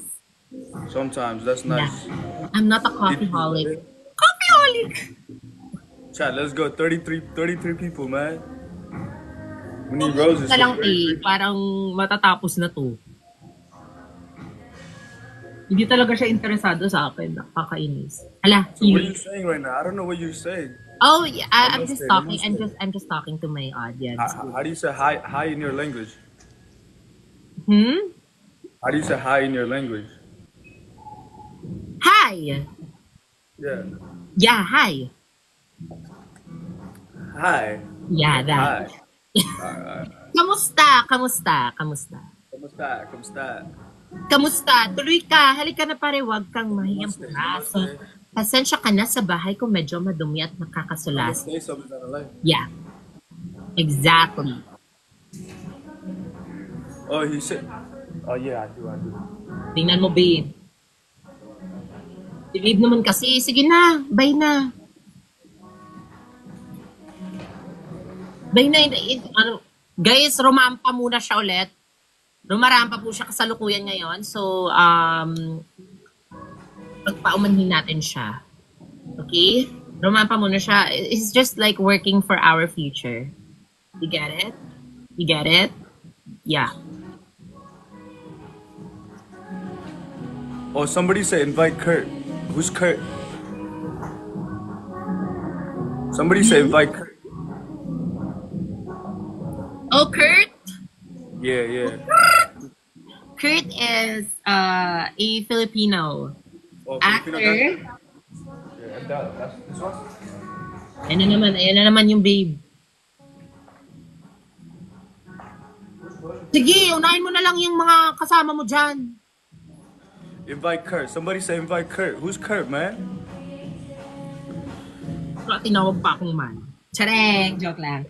S3: sometimes that's nice
S1: I'm not a coffeeholic. Coffeeholic!
S3: chat let's go 33 people man we need roses
S1: Sa lang,
S3: for
S1: eh.
S3: 33.
S1: Parang matatapos na to. Hindi talaga siya interesado sa akin. Nakakainis. Hala,
S3: So what are you saying right now? I don't know what you're saying.
S1: Oh, yeah, I'm just
S3: Namaste,
S1: talking.
S3: namaste.
S1: I'm just talking to my audience.
S3: How do you say hi in your language?
S1: Hmm?
S3: How do you say hi in your language?
S1: Hi.
S3: Yeah.
S1: Yeah, hi.
S3: Hi.
S1: Yeah,
S3: Hi.
S1: that.
S3: Alright.
S1: Kamusta?
S3: Kamusta?
S1: Kamusta? Tuloy ka. Halika na pare, wag kang mahiyang
S3: Namaste,
S1: puraso.
S3: namaste.
S1: Pasensya ka na sa bahay ko, medyo madumi at nakakasulas.
S3: Say something on the line.
S1: Yeah. Exactly.
S3: Oh, he said. Oh yeah, I do.
S1: Tingnan mo, babe. Si babe naman kasi, sige na, bye na. Bye na, ano, guys, rumampa muna siya ulit. Rumarampa po siya kasalukuyan ngayon. So, pagpaumanhin natin siya. Okay? Rumampa muna siya. It's just like working for our future. You get it? You get it? Yeah.
S3: Oh, somebody said invite Kurt. Who's Kurt? Somebody said invite Kurt.
S1: Oh, Kurt?
S3: Yeah.
S1: Kurt is a Filipino
S3: Oh,
S1: actor.
S3: Yeah, that's this one.
S1: Ayan na naman yung babe. Sige, unahin mo na lang yung mga kasama mo dyan.
S3: Invite Kurt. Somebody say invite Kurt. Who's Kurt, man?
S1: Tinawag pa akong man. Chareng! Joke lang.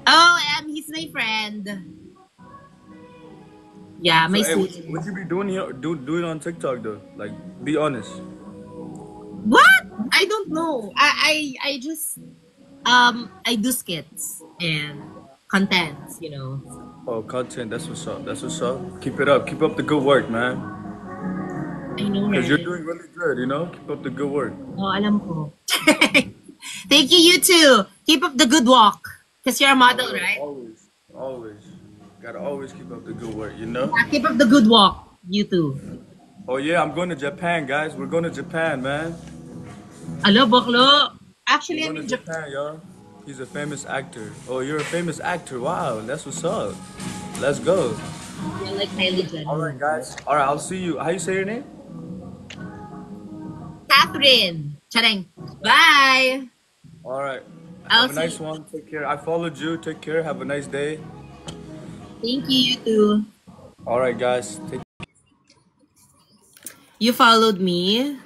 S1: Oh, he's my friend. Yeah, my
S3: So, hey,
S1: sister.
S3: what you be doing here? Do it on TikTok though. Like, be honest.
S1: What? I don't know. I just I do skits and contents, you know.
S3: Oh, content. That's what's up. Keep it up. Keep up the good work, man.
S1: I know,
S3: Because you're
S1: right?
S3: doing really good. You know. Keep up the good work.
S1: Oh, alam ko. Thank you, you too. Keep up the good walk. Because you're a model, right?
S3: Always. Gotta always keep up the good work. You know.
S1: Yeah, keep up the good walk. You too.
S3: Oh yeah, I'm going to Japan, guys. We're going to Japan, man.
S1: Alo, baklo. Actually,
S3: We're
S1: I'm
S3: going
S1: in
S3: to
S1: Japan.
S3: Japan, y'all. He's a famous actor. Oh, you're a famous actor. Wow, that's what's up. Let's go.
S1: You're like Kylie Jenner.
S3: All right, guys. All right, I'll see you. How you say your name?
S1: Catherine. Chareng. Bye.
S3: All right.
S1: I'll
S3: Have a
S1: see
S3: nice one. Take care. I followed you. Take care. Have a nice day.
S1: Thank you, you too.
S3: All right, guys.
S1: You followed me.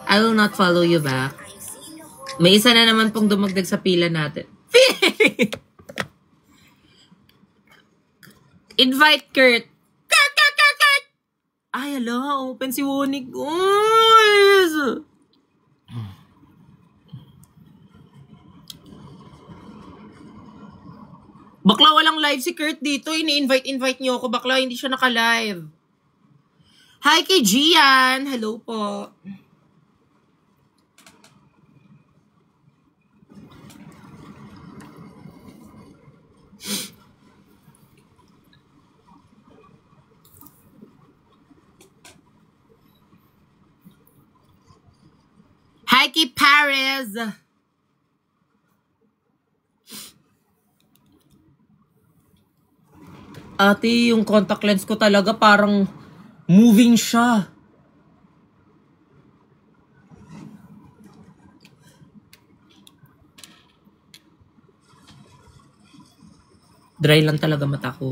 S1: I will not follow you back. May isa na naman pong dumagdag sa pila natin. Invite Kurt. Kurt! Ay, ala, open si Wonig. Guys! Bakla, walang live si Kurt dito. Ini-invite niyo ako. Bakla, hindi siya naka-live. Hi kay Gian. Hello po. Hi kay Paris. Ate, yung contact lens ko talaga parang moving siya. Dry lang talaga mata ko.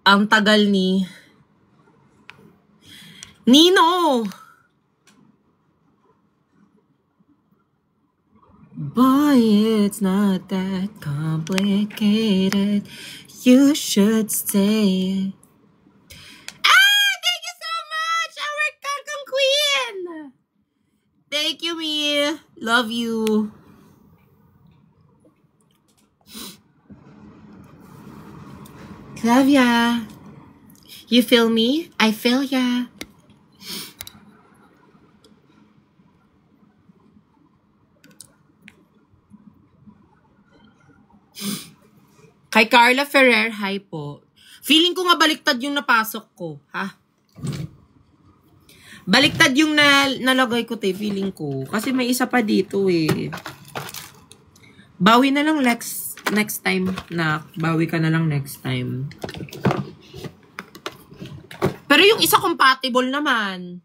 S1: Ang tagal ni Nino. Boy, it's not that complicated. You should stay. Thank you so much, our Kakang Queen. Thank you, me. Love you. Love ya. You feel me? I feel ya. Kay Carla Ferrer, hi po. Feeling ko nga baliktad yung napasok ko, ha? Baliktad yung nalagay ko, te, feeling ko. Kasi may isa pa dito, eh. Bawi na lang next time, na. Bawi ka na lang next time. Pero yung isa compatible naman.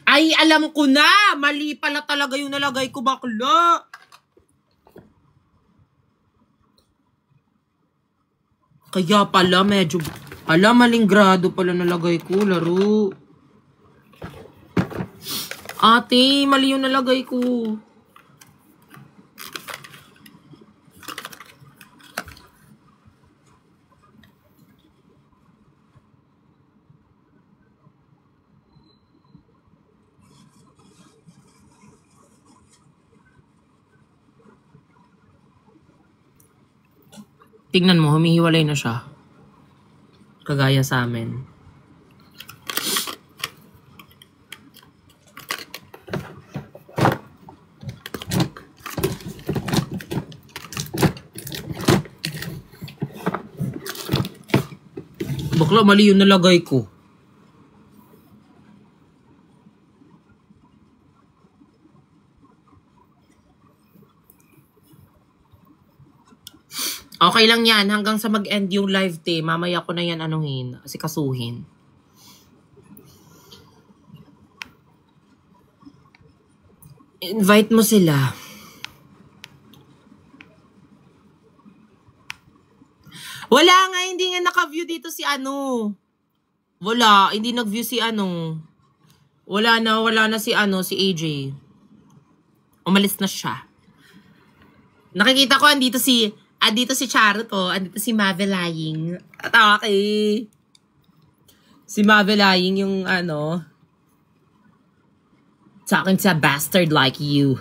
S1: Ay, alam ko na! Mali pala talaga yung nalagay ko, bakla! Kaya pala, medyo... Ala, maling grado pala nalagay ko, laro. Ate, mali yung nalagay ko. Tingnan mo, humihiwalay na siya. Kagaya sa amin. Bakla, mali yung nalagay ko. Okay lang yan. Hanggang sa mag-end yung live, te. Mamaya ko na yan anuhin. Kasi kasuhin. Invite mo sila. Wala nga. Hindi nga naka-view dito si ano. Wala. Hindi nag-view si ano. Wala na si ano, si AJ. Umalis na siya. Nakikita ko andito si Charo to. Andito si Mavelaying. At okay. Si Mavelaying yung ano. Talking to a bastard like you.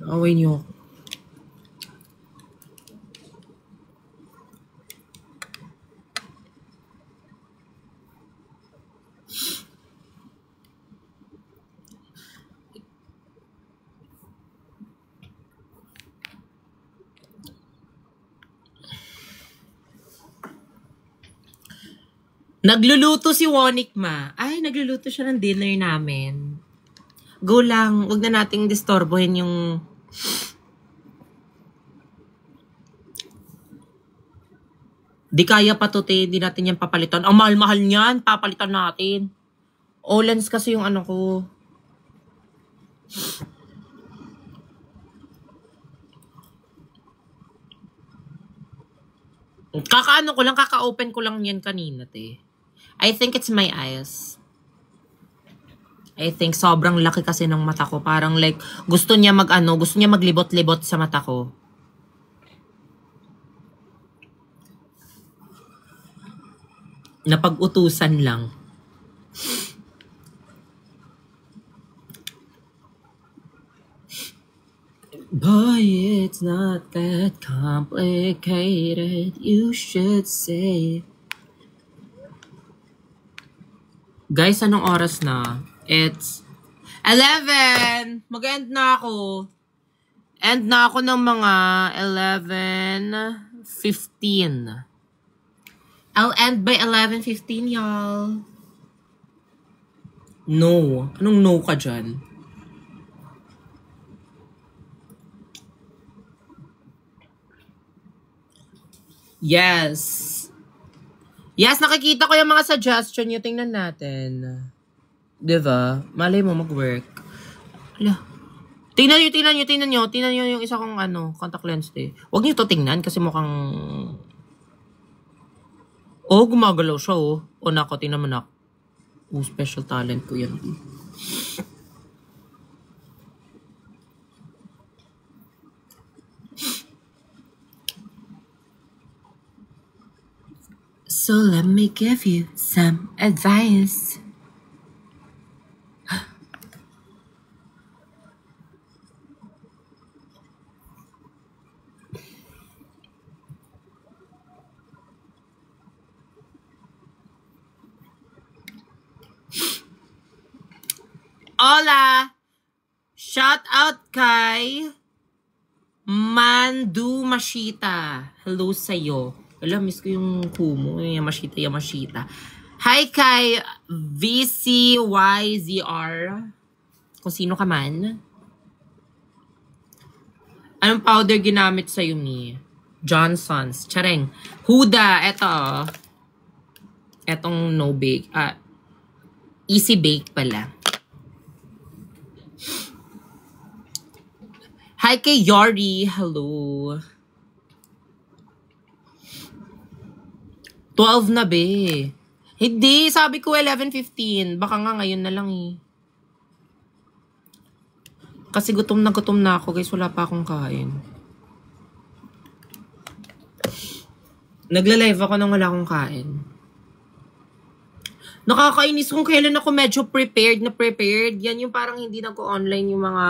S1: Away niyo. Nagluluto si Wonikma. Ay, nagluluto siya ng dinner namin. Go lang. Huwag na nating disturbohin yung... Di kaya pa to, te. Di natin yan papalitan. Ang mahal-mahal niyan. Papalitan natin. Olens kasi yung ano ko. Kakaano ko lang, kaka-open ko lang yan kanina, te. I think it's my eyes. I think sobrang laki kasi ng mata ko. Parang like, gusto niya maglibot-libot sa mata ko. Napag-utusan lang. Boy, it's not that complicated. You should say. Guys, anong oras na? It's 11! Mag-end na ako. End na ako ng mga 11:15. I'll end by 11:15, y'all. No. Anong no ka dyan? Yes. Yes, nakikita ko yung mga suggestion nyo. Tingnan natin. Diba? Malay mo mag-work. Ala. Tingnan nyo yung isa kong contact lens eh. Huwag nyo to tingnan kasi mukhang... Oh, gumagalaw siya oh. O nako, tingnan mo na. Oh, special talent ko yan. So let me give you some advice. Hola! Shout out kay Mandu Mashita. Hello sa'yo. Alam, miss ko yung kumo. Yamashita. Hi kay VCYZR. Kung sino ka man. Anong powder ginamit sa'yo, Mi? Johnson's. Chareng. Huda. Eto. Etong no bake. Easy bake pala. Hi kay Yori. Hello. 12 na be. Hindi. Sabi ko 11:15. Baka nga ngayon na lang eh. Kasi gutom na ako guys. Wala pa akong kain. Nagla-live ako nang wala akong kain. Nakakainis kung kailan ako medyo prepared. Yan yung parang hindi nag-online yung mga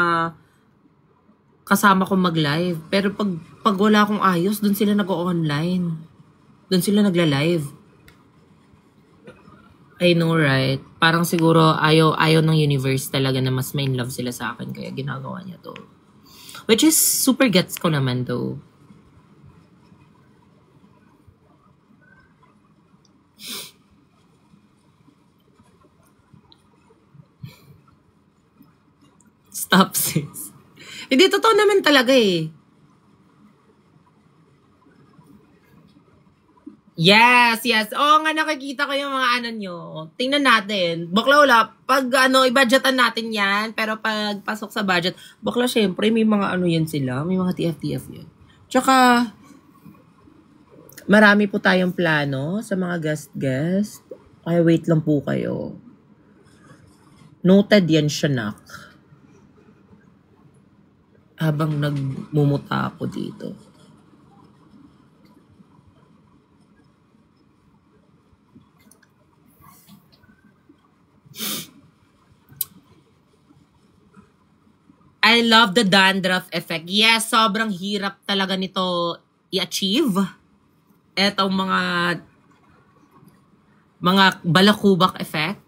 S1: kasama ko mag-live. Pero pag wala akong ayos, dun sila nag-online. Dun sila nagla-live. I know, right? Parang siguro ayaw ng universe talaga na mas may in love sila sa akin. Kaya ginagawa niya to. Which is super gets ko naman though. Stop, sis. Hindi, totoo naman talaga eh. Yes. Oo nga, nakikita ko yung mga nyo. Tingnan natin. Bakla wala. Pag i-budgetan natin yan. Pero pag pasok sa budget, bakla syempre may mga yan sila. May mga TF-TF yan. Tsaka, marami po tayong plano sa mga guest. Kaya wait lang po kayo. Noted yan siya, nak. Habang nagmumuta ako dito. I love the dandruff effect. Yes, sobrang hirap talaga nito i-achieve. Etong mga balakubak effect.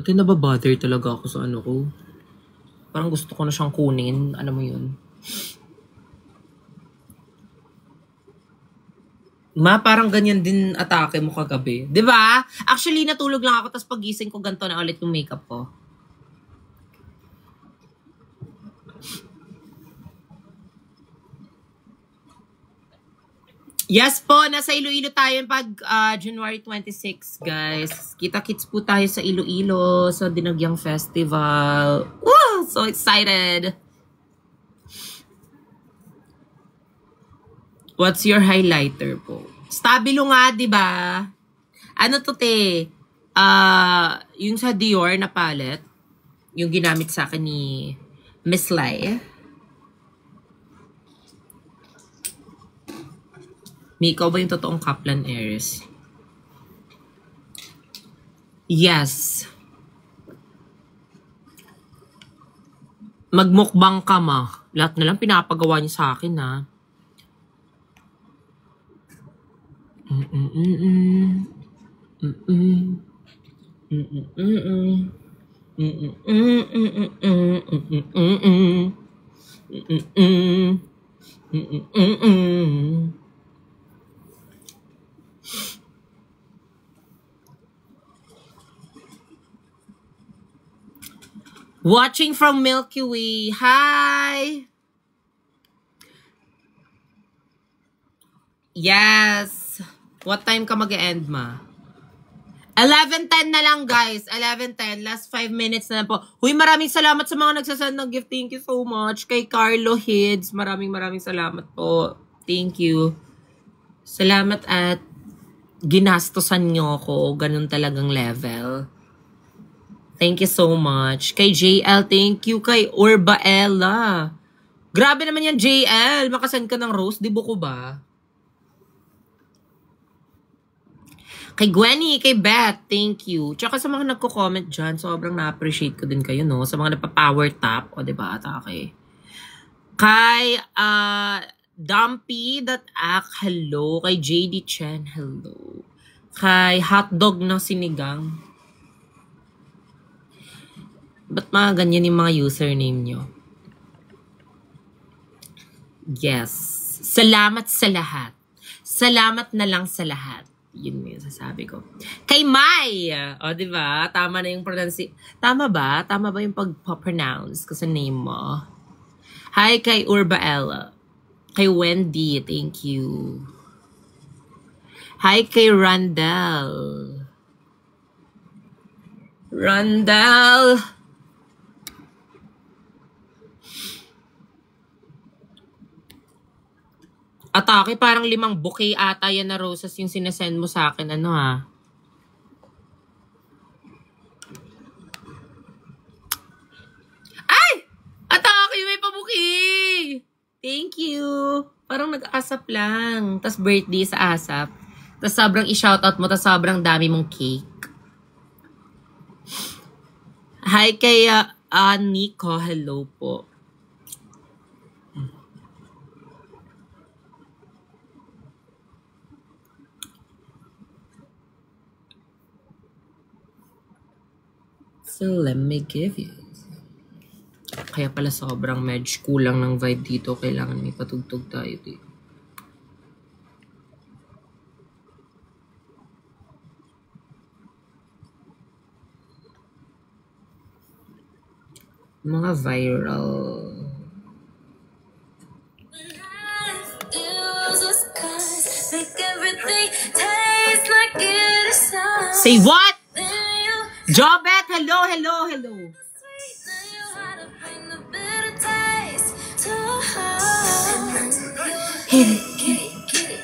S1: At nababother talaga ako sa ko. Parang gusto ko na siyang kunin. Alam mo yun? Parang ganyan din atake mo kagabi. Diba? Actually, natulog lang ako tapos pagising ko ganito na ulit yung makeup ko. Yes po, nasa Iloilo tayo pag January 26, guys. Kita-kits po tayo sa Iloilo sa Dinagyang Festival. Woo! So excited! What's your highlighter po? Stabilo nga, di ba? Ano to, te? Yung sa Dior na palette, yung ginamit sa akin ni Miss Lai. May ikaw ba yung totoong Kaplan Heiress? Yes. Magmukbang ka ma. Lahat na lang pinapagawa niya sa akin, ha? Watching from Milky Way. Hi! Yes. What time ka mag-end, ma? 11:10 na lang, guys. 11:10. Last 5 minutes na lang po. Huy, maraming salamat sa mga nagsasend ng gift. Thank you so much. Kay Carlo Hids, maraming salamat po. Thank you. Salamat at ginastosan nyo ako. Ganun talagang level. Thank you so much. Kay JL, thank you. Kay Urbaella. Grabe naman yan, JL. Makasend ka ng rose. Di buko ba? Kay Gwenny, kay Beth, thank you. Tsaka sa mga nagko-comment dyan, sobrang na-appreciate ko din kayo, no? Sa mga nagpa-power tap, o diba, atake. Kay, Dumpy.ak, hello. Kay JD Chen, hello. Kay Hotdog na Sinigang. Ba't mga ganyan yung mga username nyo? Yes. Salamat sa lahat. Salamat na lang sa lahat. Yun yung sasabi ko. Kay Mai! O, diba? Tama na yung Tama ba? Tama ba yung pag-pronounce ko sa name mo? Hi kay Urbaella. Kay Wendy, thank you. Hi kay Randall. Randall! Atake, parang 5 bouquet ata yan na roses yung sinesend mo sa akin. Ano ha? Ay! Atake, may pa-bouquet! Thank you! Parang nag-asap lang. Tas birthday sa asap. Tas sobrang i-shoutout mo. Tas sobrang dami mong cake. Hi kay Nico. Hello po. So, let me give you. Kaya pala sobrang medj kulang ng vibe dito. Kailangan may patugtog tayo dito. Mga viral. Say what? Jobet, hello, hello, hello. Hit it, hit it, hit it,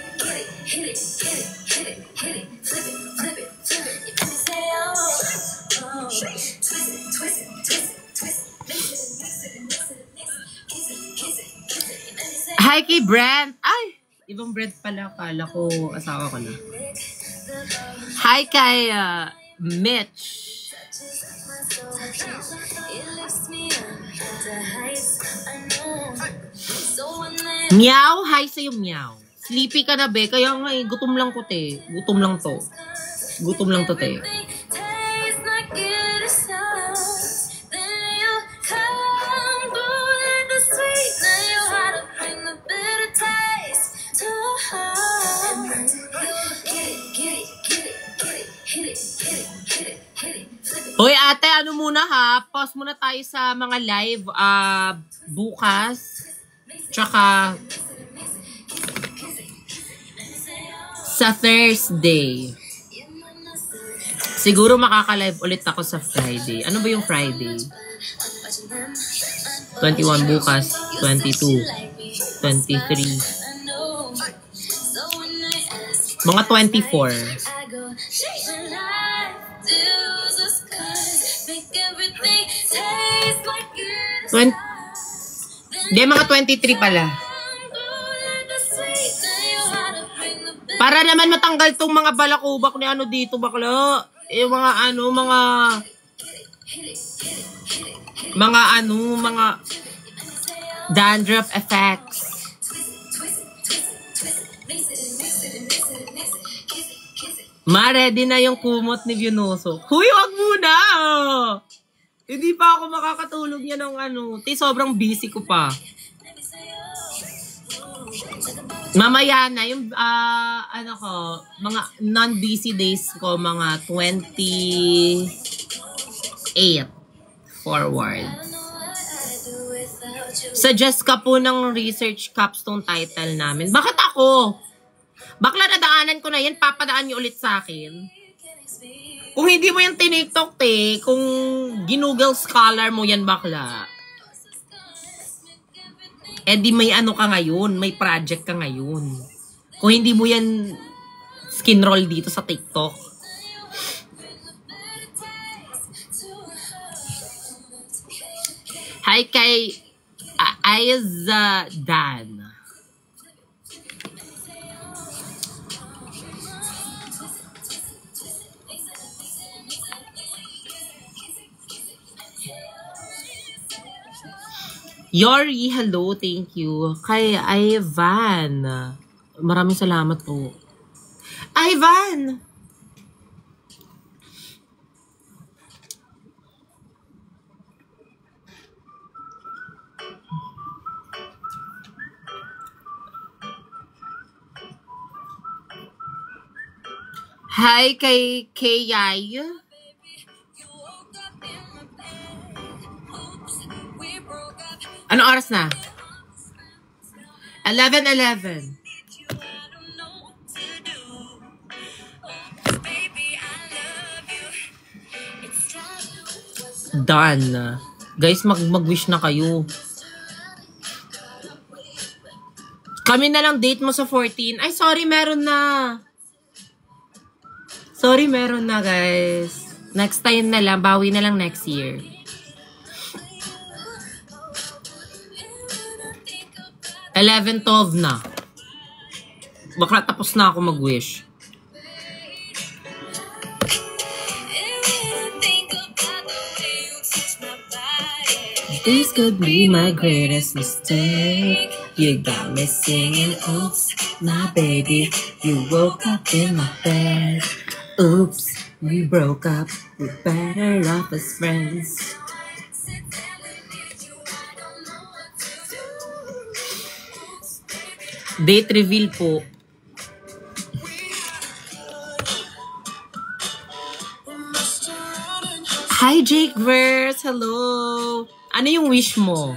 S1: hit it, hit it, hit it, hit it, flip it, flip it, flip it. You say oh, twist it, twist it, twist it, twist it, mix it, mix it, mix it, mix it, kiss it, kiss it, kiss it. Hi kay Brent. Ay, ibang Brent pala. Kala ko asawa ko na. Hi kay Mitch. Meow, hi sa'yo, meow. Sleepy ka na, be. Kaya nga gutom lang ko, te. Gutom lang to. Gutom lang to, te. Hoy, ate, ano muna ha? Pause muna tayo sa mga live bukas. Tsaka sa Thursday. Siguro makaka-live ulit ako sa Friday. Ano ba yung Friday? 21 bukas, 22, 23. Mga 24. Hindi, mga 23 pala. Para naman matanggal tong mga balakubak ni ano dito, bakla. Yung mga ano, mga dandruff effects. Ma-ready na yung kumot ni Bionoso. Huy, wag muna! Hindi pa ako makakatulog niya ng ano. Sobrang busy ko pa. Mamaya na, yung, mga non-busy days ko, mga 28. forward. Suggest ka po ng research capstone title namin. Bakit ako? Bakla, nadaanan ko na yan. Papadaan niyo ulit sa akin. Kung hindi mo yan tiniktok, kung ginoogle scholar mo yan, bakla, di may ano ka ngayon, may project ka ngayon. Kung hindi mo yan skin roll dito sa TikTok. Hi kay Dan. Yori, hello, thank you. Kay Ivan. Maraming salamat po. Ivan! Hi kay Yay. Ano oras na? 11:11. Done. Guys, mag-wish na kayo. Kami na lang date mo sa 14. Ay, sorry, meron na. Sorry, meron na, guys. Next time na lang. Bawi na lang next year. Eleven, 12 na. Baka tapos na ako mag-wish. This could be my greatest mistake. You got me singing, oops, my baby. You woke up in my bed. Oops, we broke up. We're better off as friends. Date reveal po. Hi, Jake Verse. Hello. Ano yung wish mo?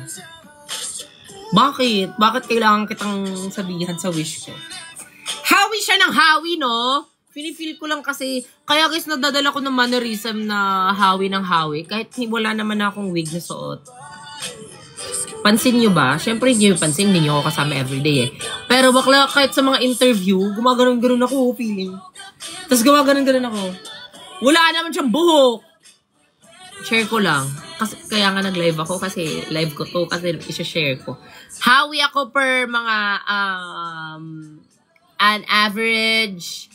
S1: Bakit? Bakit kailangan kitang sabihan sa wish ko? Hawi siya ng hawi, no? Pinifeel ko lang kasi, kaya guys, nadadala ko ng mannerism na hawi ng hawi. Kahit wala naman akong wig na suot. Pansin nyo ba? Siyempre, hindi nyo pansin. Hindi nyo ako kasama everyday eh. Pero bakla, kahit sa mga interview, gumaganon-ganon ako, feeling. Tapos gumaganon-ganon ako. Wala naman siyang buhok. Share ko lang. Kasi, kaya nga nag-live ako kasi live ko to kasi isa-share ko. Hawi ako per mga an average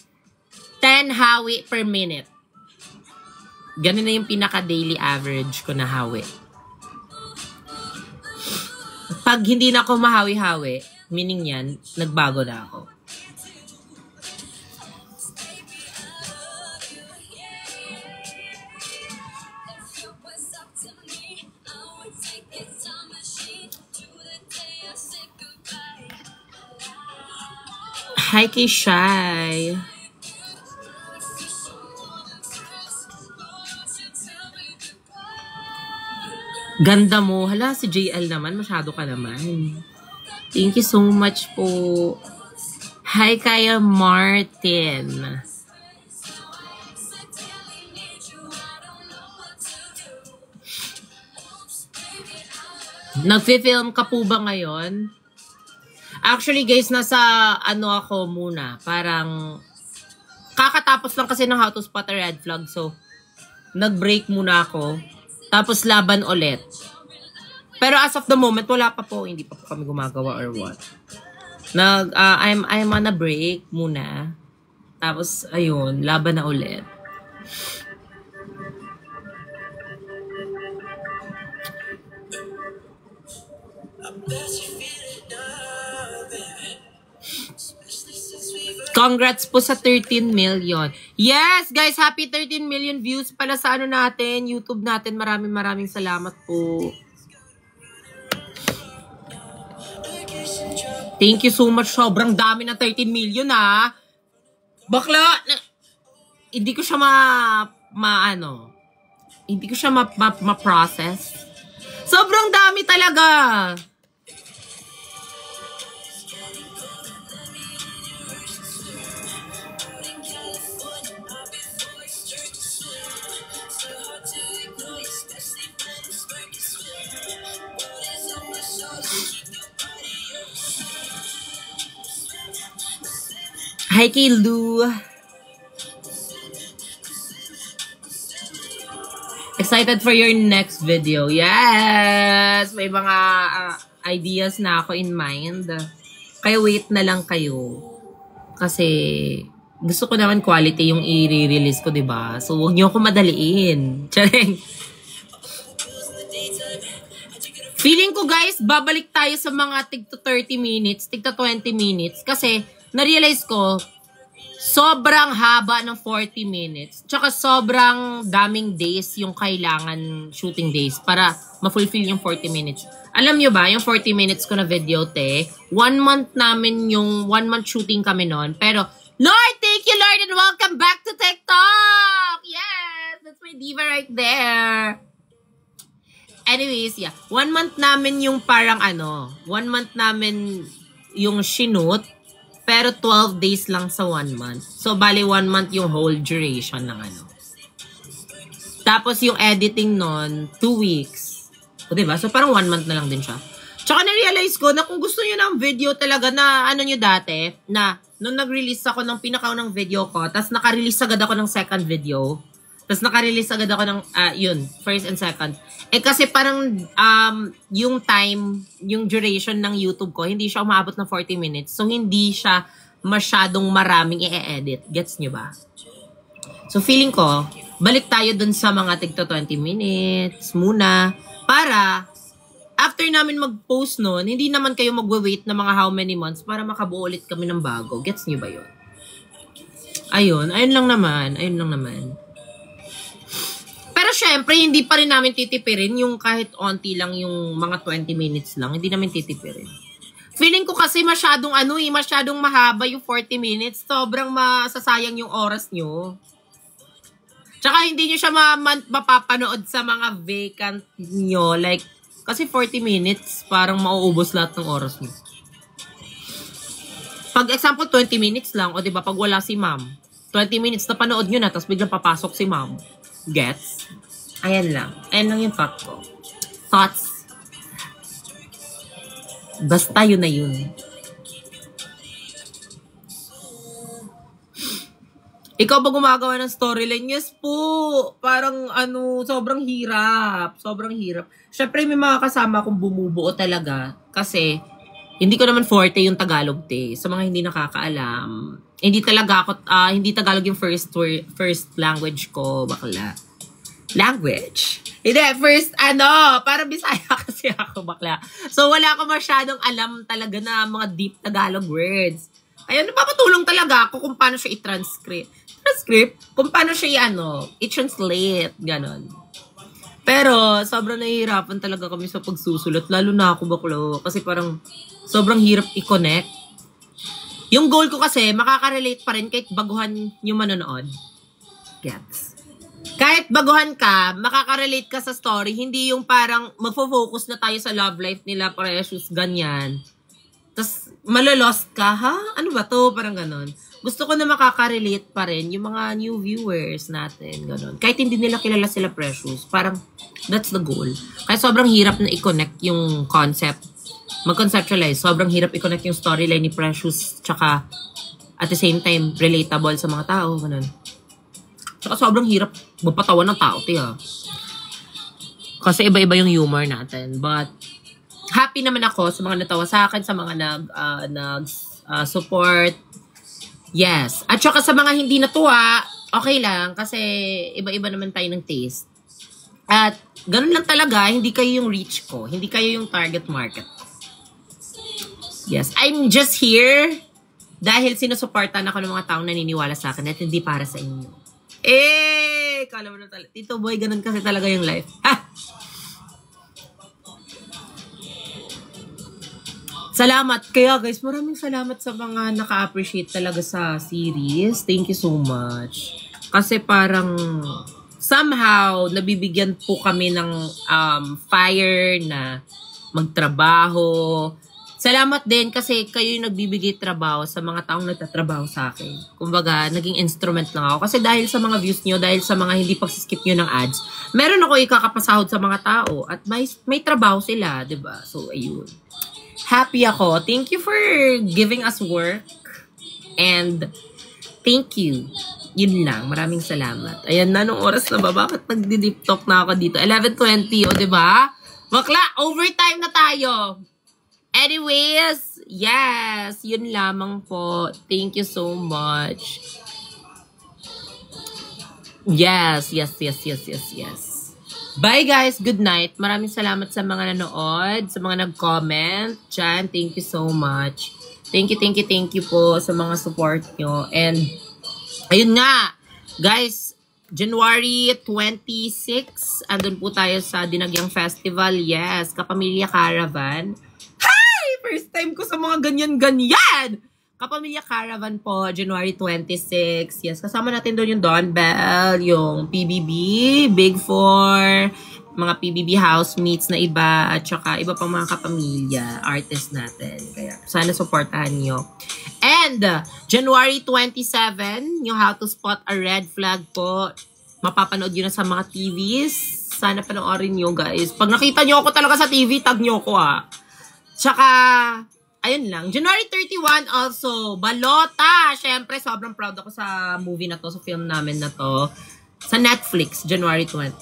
S1: 10 hawi per minute. Ganun na yung pinaka-daily average ko na hawi. Pag hindi na ako mahawi-hawi, meaning yan, nagbago na ako. Hi kay Shai. Ganda mo. Hala, si JL naman. Masyado ka naman. Thank you so much po. Hi kay Martin. Nagfi-film ka po ba ngayon? Actually guys, nasa ano ako muna. Parang kakatapos lang kasi ng How to Spot a Red Flag. So, nag-break muna ako. Tapos laban ulit. Pero as of the moment, wala pa po. Hindi pa po kami gumagawa or what. I'm on a break muna. Tapos, ayun, laban na ulit. Congrats po sa 13 million. Yes, guys, happy 13 million views pala sa ano natin, YouTube natin. Maraming salamat po. Thank you so much. Sobrang dami na 13 million, ha. Bakla, hindi ko siya hindi ko siya ma-process. Sobrang dami talaga. Hi, kay Lou. Excited for your next video. Yes! May mga ideas na ako in mind. Kaya wait na lang kayo. Kasi gusto ko naman quality yung i-release ko, diba? So, huwag niyo ako madaliin. Charing. Feeling ko, guys, babalik tayo sa mga tigto 30 minutes, tigto 20 minutes. Kasi, na-realize ko, sobrang haba ng 40 minutes. Tsaka sobrang daming days yung kailangan shooting days para ma-fulfill yung 40 minutes. Alam nyo ba, yung 40 minutes ko na video, 1 month namin yung 1 month shooting kami noon. Pero, Lord, thank you, Lord, and welcome back to TikTok! Yes! That's my diva right there. Anyways, yeah. 1 month namin yung parang 1 month namin yung shoot. Pero 12 days lang sa 1 month. So, bali 1 month yung whole duration ng Tapos yung editing nun, 2 weeks. O, diba? So, parang 1 month na lang din siya. Tsaka na-realize ko na kung gusto nyo ng video talaga na nyo dati, na nung nag-release ako ng pinakaunang video ko, tapos naka-release agad ako ng second video, tapos naka-release agad ako ng, first and second. Kasi parang yung time, yung duration ng YouTube ko, hindi siya umabot ng 40 minutes. So, hindi siya masyadong maraming i-edit. Gets nyo ba? So, feeling ko, balik tayo dun sa mga tigto 20 minutes muna para after namin mag-post nun, hindi naman kayo mag-wait na mga how many months para makabuo ulit kami ng bago. Gets nyo ba yun? Ayun lang naman. Pero syempre, hindi pa rin namin titipirin yung kahit onti lang yung mga 20 minutes lang. Hindi namin titipirin. Feeling ko kasi masyadong masyadong mahaba yung 40 minutes. Sobrang masasayang yung oras nyo. Tsaka hindi nyo siya mapapanood sa mga vacant nyo. Like, kasi 40 minutes, parang mauubos lahat ng oras nyo. Pag example, 20 minutes lang, o diba, pag wala si ma'am, 20 minutes na panood nyo na, tapos biglang papasok si ma'am. Gets? Ayan lang yung thought ko. Thoughts. Basta yun na yun. Ikaw ba gumagawa ng storyline? Yes po. Parang sobrang hirap. Sobrang hirap. Syempre may mga kasama akong bumubuo talaga. Kasi hindi ko naman forte yung Tagalog, Sa mga hindi nakakaalam. Hindi Tagalog yung first language ko, bakla. Language. Hindi, first, parang Bisaya kasi ako, bakla. So, wala ako masyadong alam talaga na mga deep Tagalog words. Kaya napapatulong talaga ako kung paano siya i-transcript. Kung paano siya i-translate, ganon. Pero, sobrang nahihirapan talaga kami sa pagsusulat, lalo na ako, bakla. Kasi parang, sobrang hirap i-connect. Yung goal ko kasi, makaka-relate pa rin kahit baguhan yung manonood. Gets? Kahit baguhan ka, makaka-relate ka sa story, hindi yung parang magfo-focus na tayo sa love life nila, Precious, ganyan. Tapos, malolost ka, ha? Ano ba to? Parang ganon. Gusto ko na makaka-relate pa rin yung mga new viewers natin, ganon. Kahit hindi nila kilala sila Precious, parang that's the goal. Kaya sobrang hirap na i-connect yung concept. Mag-conceptualize. Sobrang hirap i-connect yung storyline ni Precious, tsaka at the same time, relatable sa mga tao, ganon. Tsaka sobrang hirap mapatawan ng tao, Kasi iba-iba yung humor natin. But, happy naman ako sa mga natawa sa akin, sa mga nag-support. Yes. At saka sa mga hindi natuwa, okay lang. Kasi iba-iba naman tayo ng taste. At, ganun lang talaga, hindi kayo yung reach ko. Hindi kayo yung target market ko. Yes. I'm just here dahil sinusuportan ako ng mga taong naniniwala sa akin at hindi para sa inyo. Kala mo na talaga. Tito Boy, ganun kasi talaga yung life. Ha! Salamat. Kaya guys, maraming salamat sa mga naka-appreciate talaga sa series. Thank you so much. Kasi parang somehow, nabibigyan po kami ng fire na magtrabaho. Salamat din kasi kayo yung nagbibigay trabaho sa mga taong nagtatrabaho sa akin. Kumbaga, naging instrument lang ako. Kasi dahil sa mga views nyo, dahil sa mga hindi pagsiskip nyo ng ads, meron ako ikakapasahod sa mga tao at may trabaho sila, diba? So, ayun. Happy ako. Thank you for giving us work. And thank you. Yun lang. Maraming salamat. Ayan na, nung oras na ba? Bakit nagdi-deep talk na ako dito? 11:20, o diba? Bakla, overtime na tayo. Anyways, yes, yun lamang po. Thank you so much. Yes. Bye guys, good night. Maraming salamat sa mga nanood, sa mga nag-comment. Chan, thank you so much. Thank you po sa mga support nyo. And, ayun nga, guys, January 26, andun po tayo sa Dinagyang Festival. Yes, Kapamilya Caravan. First time ko sa mga ganyan-ganyan. Kapamilya Caravan po, January 26. Yes, kasama natin doon yung Don Bell, yung PBB, Big Four, mga PBB housemates na iba, at saka iba pang mga kapamilya, artist natin. Kaya sana supportahan nyo. And January 27, yung How to Spot a Red Flag po. Mapapanood yun na sa mga TVs. Sana panoorin nyo, guys. Pag nakita nyo ako talaga sa TV, tag nyo ko, ha. Tsaka, ayun lang. January 31 also, Balota. Siyempre, sobrang proud ako sa movie na to, sa film namin na to. Sa Netflix, January 31.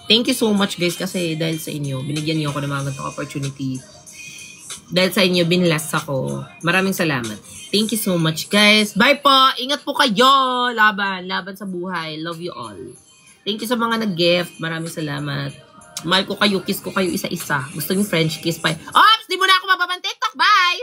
S1: Thank you so much, guys, kasi dahil sa inyo, binigyan niyo ako ng mga ganitong opportunity. Dahil sa inyo, binless ako. Maraming salamat. Thank you so much, guys. Bye po. Ingat po kayo. Laban sa buhay. Love you all. Thank you sa mga nag-gift. Maraming salamat. Mahal ko kayo, kiss ko kayo isa-isa. Gusto niyo French kiss pa. Ops! Di mo na ako mababang TikTok. Bye!